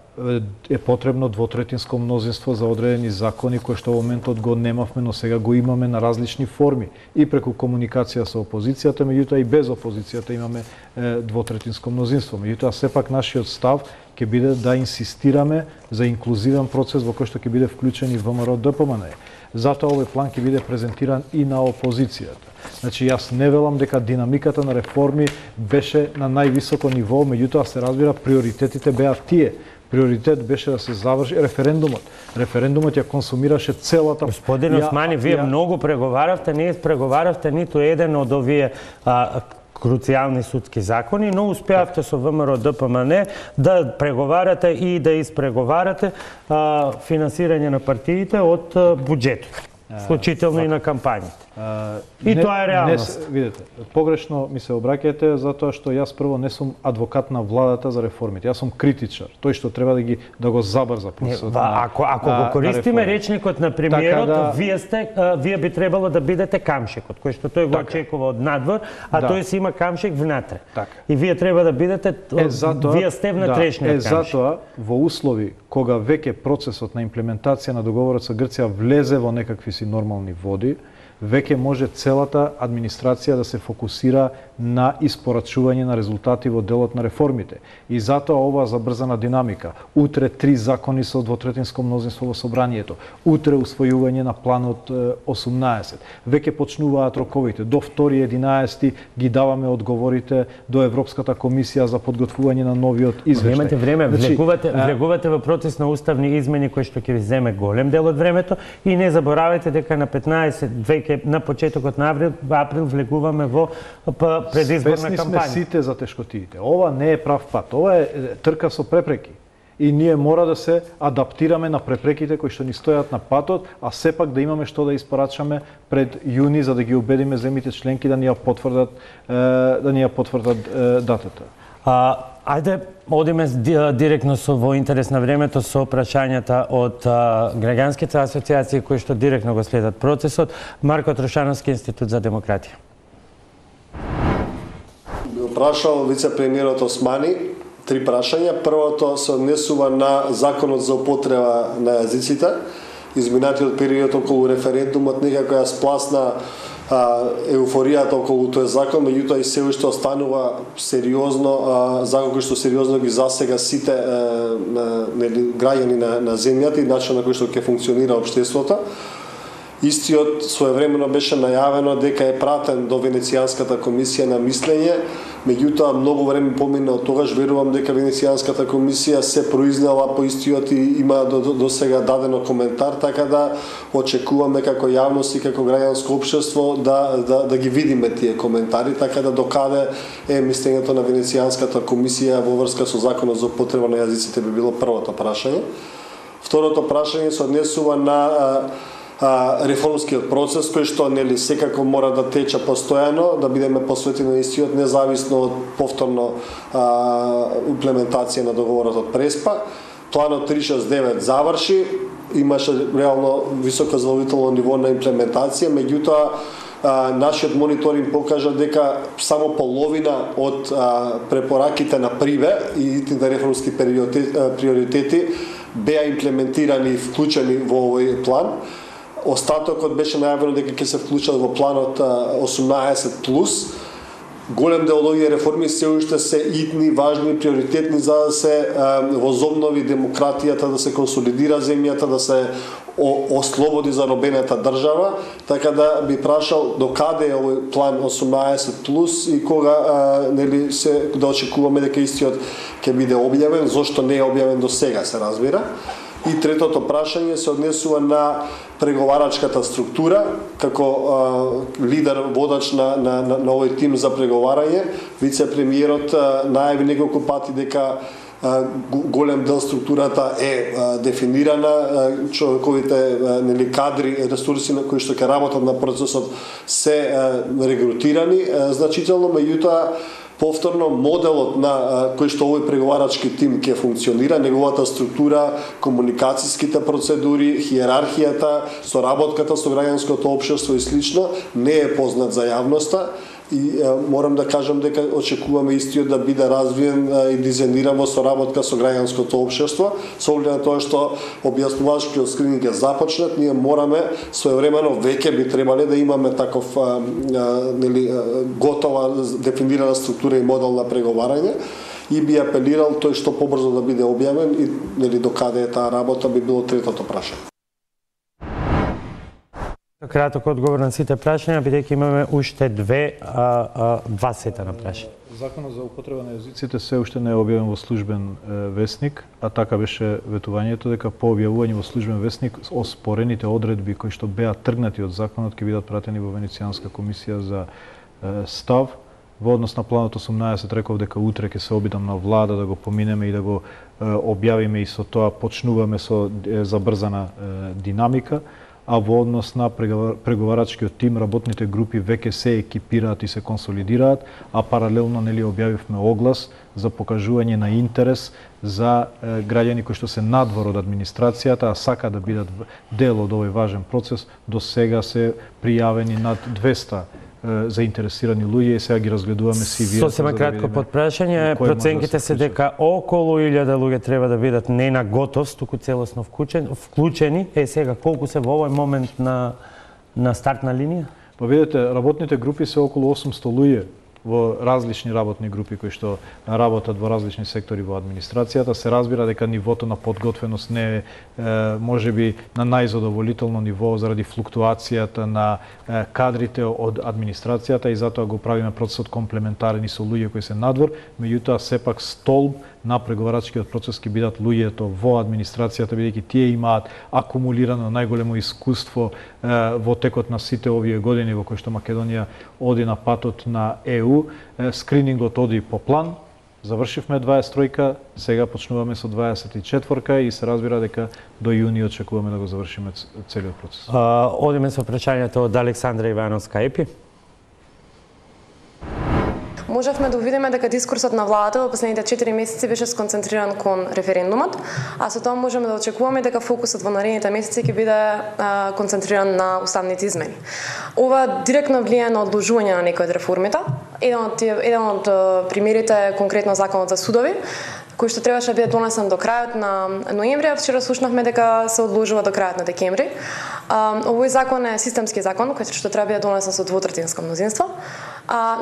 е потребно двотретинско мнозинство за одредени закони кои што во моментот го немавме, но сега го имаме на различни форми и преку комуникација со опозицијата, меѓутоа и без опозицијата имаме двотретинско мнозинство. Меѓутоа сепак нашиот став ќе биде да инсистираме за инклузивен процес во кој што ќе биде вклучен и ВМРО ДПМН. Затоа овој план ќе биде презентиран и на опозицијата. Значи, јас не велам дека динамиката на реформи беше на највисоко ниво, меѓутоа се разбира приоритетите беа тие. Приоритет беше да се заврши референдумот. Референдумот ја консумираше целата... Господин Османи, вие многу преговаравте, не преговаравте ниту еден од овие круцијални судски закони, но успеавте со ВМРО ДПМН да преговарате и да испреговарате финансирање на партиите од буџетот, вклучително и на кампањите. И тоа е реалност. Видете, погрешно ми се обраќате затоа што јас прво не сум адвокат на владата за реформите. Јас сум критичар, тој што треба да го забрза процесот. Ако го користиме речникот на премиерот, вие би требало да бидете камшикот, кој што тој го очекува од надвор, а тој си има камшик внатре. И вие треба да бидете, вие сте внатрешниот камшик. Затоа, во услови кога веќе процесот на имплементација на договорот со Грција влезе во некакви си нормални води, веќе може целата администрација да се фокусира на испорачување на резултати во делот на реформите. И затоа оваа забрзана динамика. Утре 3 закони со двотретинско мнозинство во собранието. Утре усвојување на планот 18. Веќе почнуваат роковите. До 2.11 ги даваме одговорите до Европската комисија за подготвување на новиот извештај. Немате време, влегувате во процес на уставни измени кои што ќе ви земе голем дел од времето и не заборавајте дека на 15 веќе на почетокот на април влегуваме во предизборна кампања. Свесни сме сите за тешкотиите. Ова не е прав пат. Ова е трка со препреки. И ние мора да се адаптираме на препреките кои што ни стојат на патот, а сепак да имаме што да испорачаме пред јуни за да ги убедиме земите членки да ни ја потврдат датата. Ајде, одиме директно во интерес на времето со прашањата од граѓанските асоциации кои што директно го следат процесот. Марко Трошановски, Институт за демократија. Прашал вице-премиерот Османи 3 прашања. Првото се однесува на законот за употреба на јазиците. Изминатиот период околу референдумот некако ја спласна еуфоријата околу тој закон, меѓутоа и се уште останува сериозно закон кој што сериозно ги засега сите граѓани на земјата и начин на кој што ќе функционира општеството. Истиот своевремено беше најавено дека е пратен до Венецијанската комисија на мислење, меѓутоа многу време помина од тогаш. Верувам дека Венецијанската комисија се произнела по истиот и има до сега дадено коментар, така да очекуваме како јавност и како граѓанско општество да ги видиме тие коментари, така да докаде е мислењето на Венецијанската комисија во врска со законот за употреба на јазиците би било првото прашање. Второто прашање се однесува на реформскиот процес кој што нели секако мора да тече постојано, да бидеме посветени на истиот независно од повторно имплементација на договорот од Преспа. Планот 369 заврши, имаше реално високо задоволително ниво на имплементација, меѓутоа нашиот мониторинг покажа дека само половина од препораките на Приве и итните реформски приоритети беа имплементирани и вклучени во овој план. Остатокот беше најавено дека ќе се вклучат во планот 18+. Голем дел од овие реформи се уште се итни, важни, приоритетни за да се возобнови демократијата, да се консолидира земјата, да се ослободи заробената држава, така да би прашал до каде е овој план 18+ и кога нели да очекуваме дека истиот ќе биде објавен, зошто не е објавен до сега, се разбира. И третото прашање се однесува на преговарачката структура, како лидер, водач на овој тим за преговарање. Вице-премиерот најави неколку пати дека голем дел структурата е дефинирана, човековите кадри, ресурси на кои што ќе работат на процесот се регрутирани значително, меѓутоа повторно моделот на кој што овој преговарачки тим ќе функционира, неговата структура, комуникацијските процедури, хиерархијата, соработката со граѓанското општество и слично не е познат за јавноста. И морам да кажам дека очекуваме истиот да биде развиен и дизајниран во соработка со граѓанското општество, со оглед на тоа што објаснувачкиот скрининг е започнат, ние мораме своевремено веќе би требале да имаме таков готова дефинирана структура и модел на преговарање и би апелирал тој што побрзо да биде објавен и до каде е таа работа би било третото прашање. Краток одговор на сите прашања, бидејќи имаме уште два сета на прашања. Законот за употреба на јазиците се уште не е објавен во службен весник, а така беше ветувањето дека по објавување во службен весник оспорените одредби кои што беа тргнати од законот ќе бидат пратени во Венецијанска комисија за став. Во однос на планот 18 реков дека утре ќе се обидам на влада да го поминеме и да го објавиме и со тоа почнуваме со забрзана динамика. А во однос на преговарачкиот тим, работните групи веќе се екипираат и се консолидираат, а паралелно објавивме оглас за покажување на интерес за граѓани кои што се надвор од администрацијата, а сака да бидат дел од овој важен процес. До сега се пријавени над 200 заинтересирани луѓе и сега ги разгледуваме CV-ите. Сосема кратко под прашање, проценките се дека околу 1000 луѓе треба да бидат не на готовност, туку целосно вклучени. Сега колку се во овој момент на стартна линија? Па видите, работните групи се околу 800 луѓе во различни работни групи кои што работат во различни сектори во администрацијата. Се разбира дека нивото на подготвеност не е можеби на најзадоволително ниво заради флуктуацијата на кадрите од администрацијата и затоа го правиме процесот комплементарен и со луѓе кои се надвор, меѓутоа сепак столб на преговарачкиот процес ќе бидат луѓето во администрацијата, бидејќи тие имаат акумулирано најголемо искуство во текот на сите овие години во кои што Македонија оди на патот на ЕУ. Скринингот оди по план, завршивме 23-ка, сега почнуваме со 24-ка и се разбира дека до јуни очекуваме да го завршиме целиот процес. Одиме со прашањето од Александра Ивановска ЕПИ. Можевме да увидиме дека дискурсот на владата во последните 4 месеци беше сконцентриран кон референдумот, а со тоа можеме да очекуваме дека фокусот во наредните месеци ќе биде концентриран на уставните измени. Ова директно влијае на одложување на некои од реформите. Еден од примерите е конкретно законот за судови, кој што требаше да биде донесен до крајот на ноември, а вчера слушнавме дека се одложува до крајот на декември. Овој закон е системски закон, кој што треба да биде донесен со двотретинско мнозинство,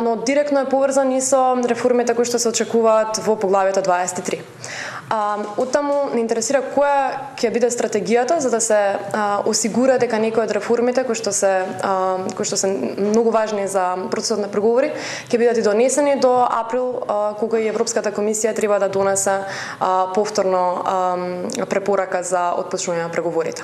но директно е поврзан и со реформите кои што се очекуваат во поглавјето 23. Оттаму не интересира која ќе биде стратегијата за да се осигура дека некои од реформите кои што се многу важни за процесот на преговори ќе бидат и донесени до април, кога и Европската комисија треба да донесе повторно препорака за отпочнување на преговорите.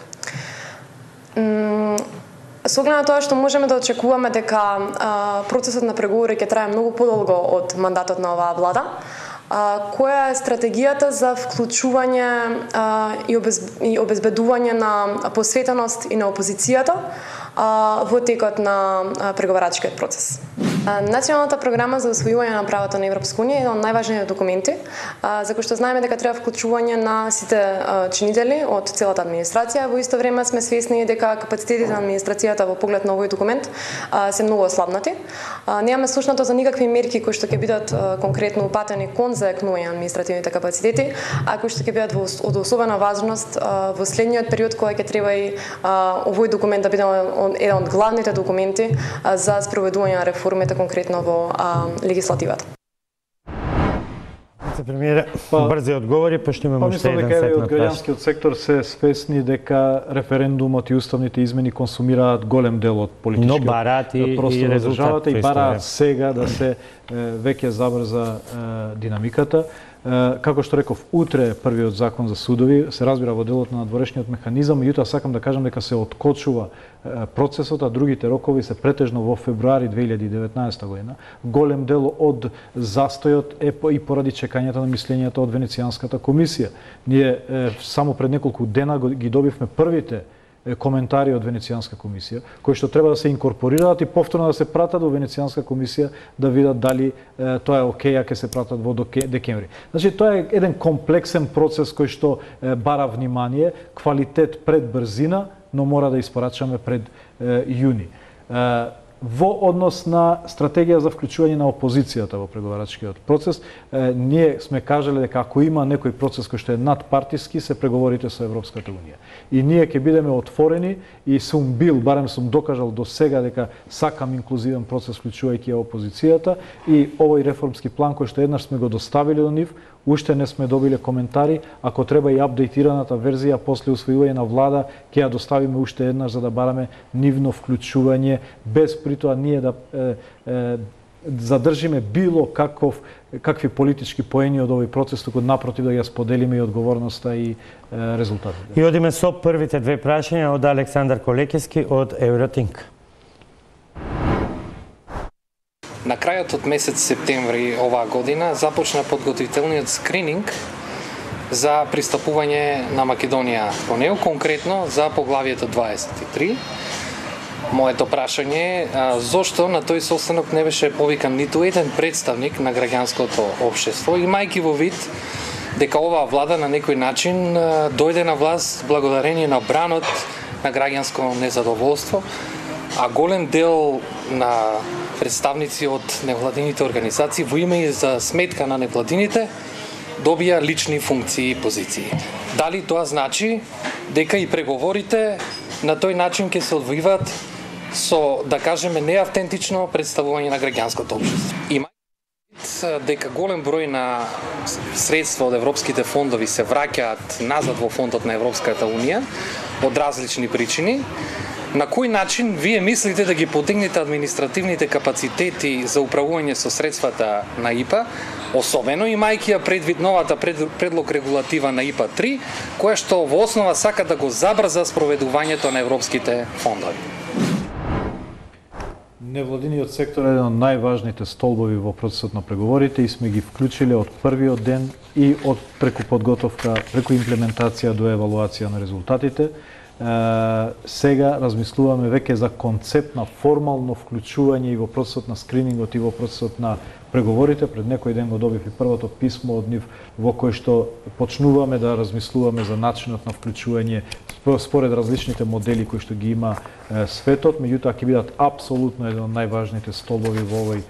Со оглед на тоа што можеме да очекуваме дека процесот на преговори ќе трае многу подолго од мандатот на оваа влада, која е стратегијата за вклучување и обезбедување на посветеност и на опозицијата во текот на преговарачкиот процес? Националната програма за усвојување на правото на Европска унија е еден од најважните документи за кој што знаеме дека треба вклучување на сите чинители од целата администрација. Во исто време сме свесни дека капацитетите на администрацијата во поглед на овој документ се многу ослабнати. Немаме слушнато за никакви мерки кои што ќе бидат конкретно упатени кон зајакнување на административните капацитети, а кои што ќе бидат од особена важност во следниот период кога ќе треба и овој документ да биде еден од главните документи за спроведување на реформите конкретно во легислативата. Премиер, брзи одговори, пошто имаме уште еден сет на прашање. Од граѓанскиот сектор се свесни дека референдумот и уставните измени консумираат голем дел од политичкиот простор на државата и бараат сега да се веќе забрза динамиката. Како што реков, утре првиот закон за судови се разбира во делот на надворешниот механизам, меѓутоа сакам да кажам дека се откочува процесот, а другите рокови се претежно во февруари 2019 година. Голем дел од застојот е и поради чекањето на мислењето од Венецијанската комисија. Ние само пред неколку дена ги добивме првите коментари од Венецијанска комисија, кои што треба да се инкорпорираат и повторно да се пратат во Венецијанска комисија да видат дали тоа е окей, ако се пратат во декември. Значи, тоа е еден комплексен процес кој што бара внимание, квалитет пред брзина, но мора да испорачаме пред јуни. Во однос на стратегија за вклучување на опозицијата во преговарачкиот процес, ние сме кажале дека ако има некој процес кој што е надпартиски, се преговорите со Европската унија. И ние ќе бидеме отворени и сум бил, барем сум докажал до сега дека сакам инклузивен процес вклучувајќи опозицијата и овој реформски план кој што еднаш сме го доставиле до нив, уште не сме добиле коментари, ако треба и апдейтираната верзија после усвојување на влада, ќе ја доставиме уште еднаш за да бараме нивно вклучување, без притоа ние да задржиме било какви политички поени од овој процес, туку напротив да ја споделиме и одговорноста и резултатите. И одиме со првите две прашања од Александар Колекевски од Евротинк. На крајот од месец септември оваа година започна подготвителниот скрининг за пристапување на Македонија во него, конкретно за поглавието 23. Моето прашање е зошто на тој состанок не беше повикан ниту еден представник на граѓанското општество, имајќи во вид дека оваа влада на некој начин дојде на власт благодарение на бранот на граѓанско незадоволство, а голем дел на представници од невладините организации во име и за сметка на невладините добија лични функции и позиции. Дали тоа значи дека и преговорите на тој начин ќе се одвиваат со, да кажеме, неавтентично представување на граѓанското општество? Има дека голем број на средства од европските фондови се враќаат назад во фондот на Европската унија од различни причини. На кој начин вие мислите да ги подигнете административните капацитети за управување со средствата на ИПА, особено имајќи ја предвид новата предлог регулатива на ИПА 3, која што во основа сака да го забрза спроведувањето на европските фондови? Невладиниот сектор е еден од најважните столбови во процесот на преговорите и сме ги вклучиле од првиот ден и од преку подготовка, преку имплементација до евалуација на резултатите. Сега размислуваме веќе за концепт на формално вклучување и во процесот на скринингот и во процесот на преговорите. Пред некој ден го добив и првото писмо од нив во кој што почнуваме да размислуваме за начинот на вклучување според различните модели кои што ги има светот, меѓутоа ќе бидат апсолутно еден од најважните столбови во овој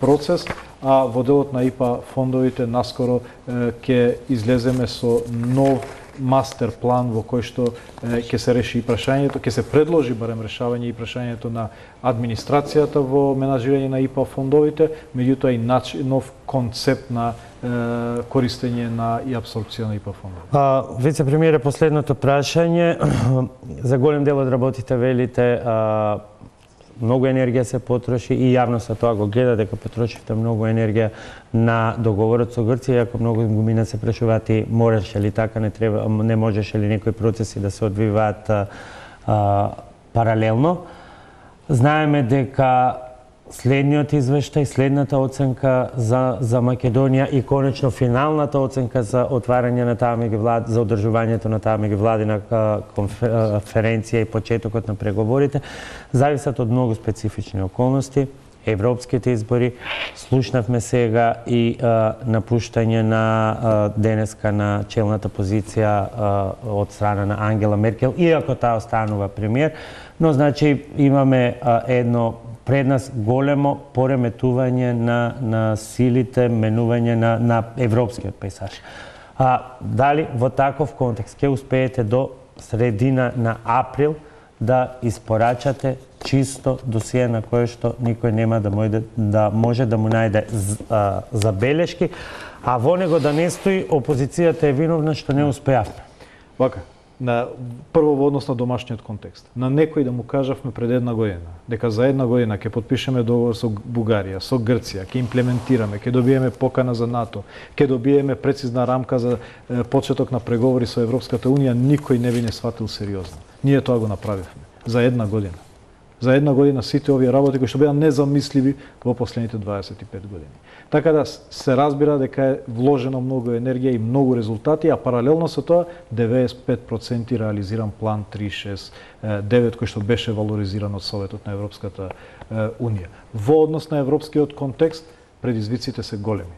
процес, а во делот на ИПА фондовите наскоро ќе излеземе со нов мастер план во кој што ќе се реши и прашањето, ќе се предложи барем решавање и прашањето на администрацијата во менаџирање на ИПА фондовите, меѓутоа и нов концепт на користење на и апсорбција на ИПА фондови. Вице-премиере, последното прашање, за голем дел од работите велите многу енергија се потроши и јавноста тоа го гледа дека потрошите многу енергија на договорот со Грција, иако многу гумина се прашуваат и можеше ли така, не можеше ли некои процеси да се одвиваат паралелно. Знаеме дека следниот извештај, следната оценка за Македонија и конечно финалната оценка за отварање на таа меѓувладина, за одржувањето на таа меѓувладина конференција и почетокот на преговорите зависат од многу специфични околности. Европските избори, слушнавме сега и напуштање на денеска на челната позиција од страна на Ангела Меркел, иако таа останува премиер, но значи имаме едно пред нас големо пореметување на силите, менување на европскиот пейсаж. Дали во таков контекст ќе успеете до средина на април да испорачате чисто досие на кое што никој нема да може да му најде забелешки, а во него да не стои опозицијата е виновна што не успеавме? Вака, прво во однос на домашниот контекст. На некој да му кажавме пред една година дека за една година ќе подпишеме договор со Бугарија, со Грција, ќе имплементираме, ќе добиеме покана за НАТО, ќе добиеме прецизна рамка за почеток на преговори со Европската унија, никој не би не сватил сериозно. Ние тоа го направивме за една година. За една година сите овие работи кои што беа незамисливи во последните 25 години. Така да се разбира дека е вложено многу енергија и многу резултати, а паралелно со тоа 95% реализиран план 369 кој што беше валоризиран од Советот на Европската унија. Во однос на европскиот контекст предизвиците се големи.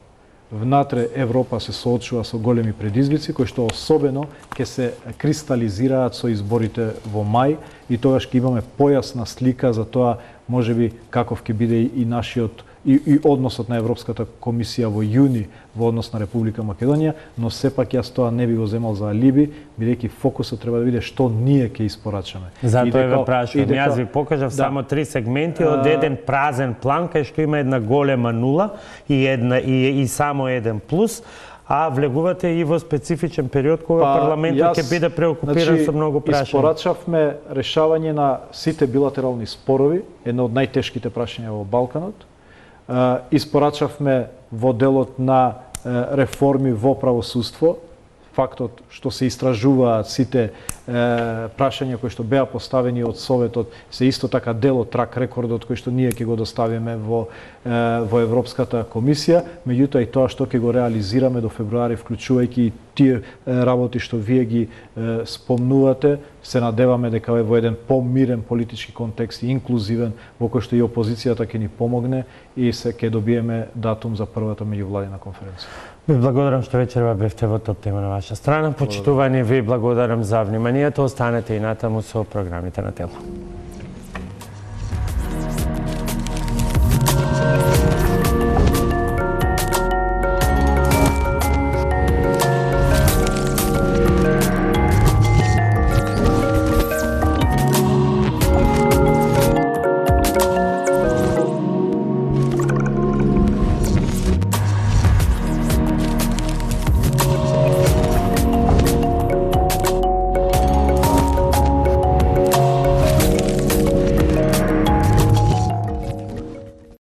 Внатре Европа се соочува со големи предизвици кои што особено ќе се кристализираат со изборите во мај и тогаш ќе имаме појасна слика за тоа можеби каков ќе биде и нашиот и односот на Европската комисија во јуни во однос на Република Македонија, но сепак јас тоа не би го земал за алиби, бидејќи фокусот треба да биде што ние ќе испорачаме. Затоа ве прашувам. Јас ви покажав само 3 сегменти од еден празен план кај што има една голема нула и само еден плюс, а влегувате и во специфичен период кога парламентот ќе биде преокупиран со многу прашања. Испорачавме решавање на сите билатерални спорови, едно од најтешките прашања во Балканот. Испорачавме во делот на реформи во правосудство, фактот што се истражуваат сите прашања кои што беа поставени од Советот, се исто така дел од трак рекордот кој што ние ќе го доставиме во Европската комисија, меѓутоа и тоа што ќе го реализираме до февруари, вклучувајќи и тие работи што вие ги спомнувате, се надеваме дека е во еден помирен политички контекст и инклузивен, во кој што и опозицијата ќе ни помогне и се ќе добиеме датум за првата меѓувладина конференција. Ви благодарам што вечерва бевте во топ тема на ваша страна. Почитувани, ви благодарам за вниманието. Останете и натаму со програмите на Тело.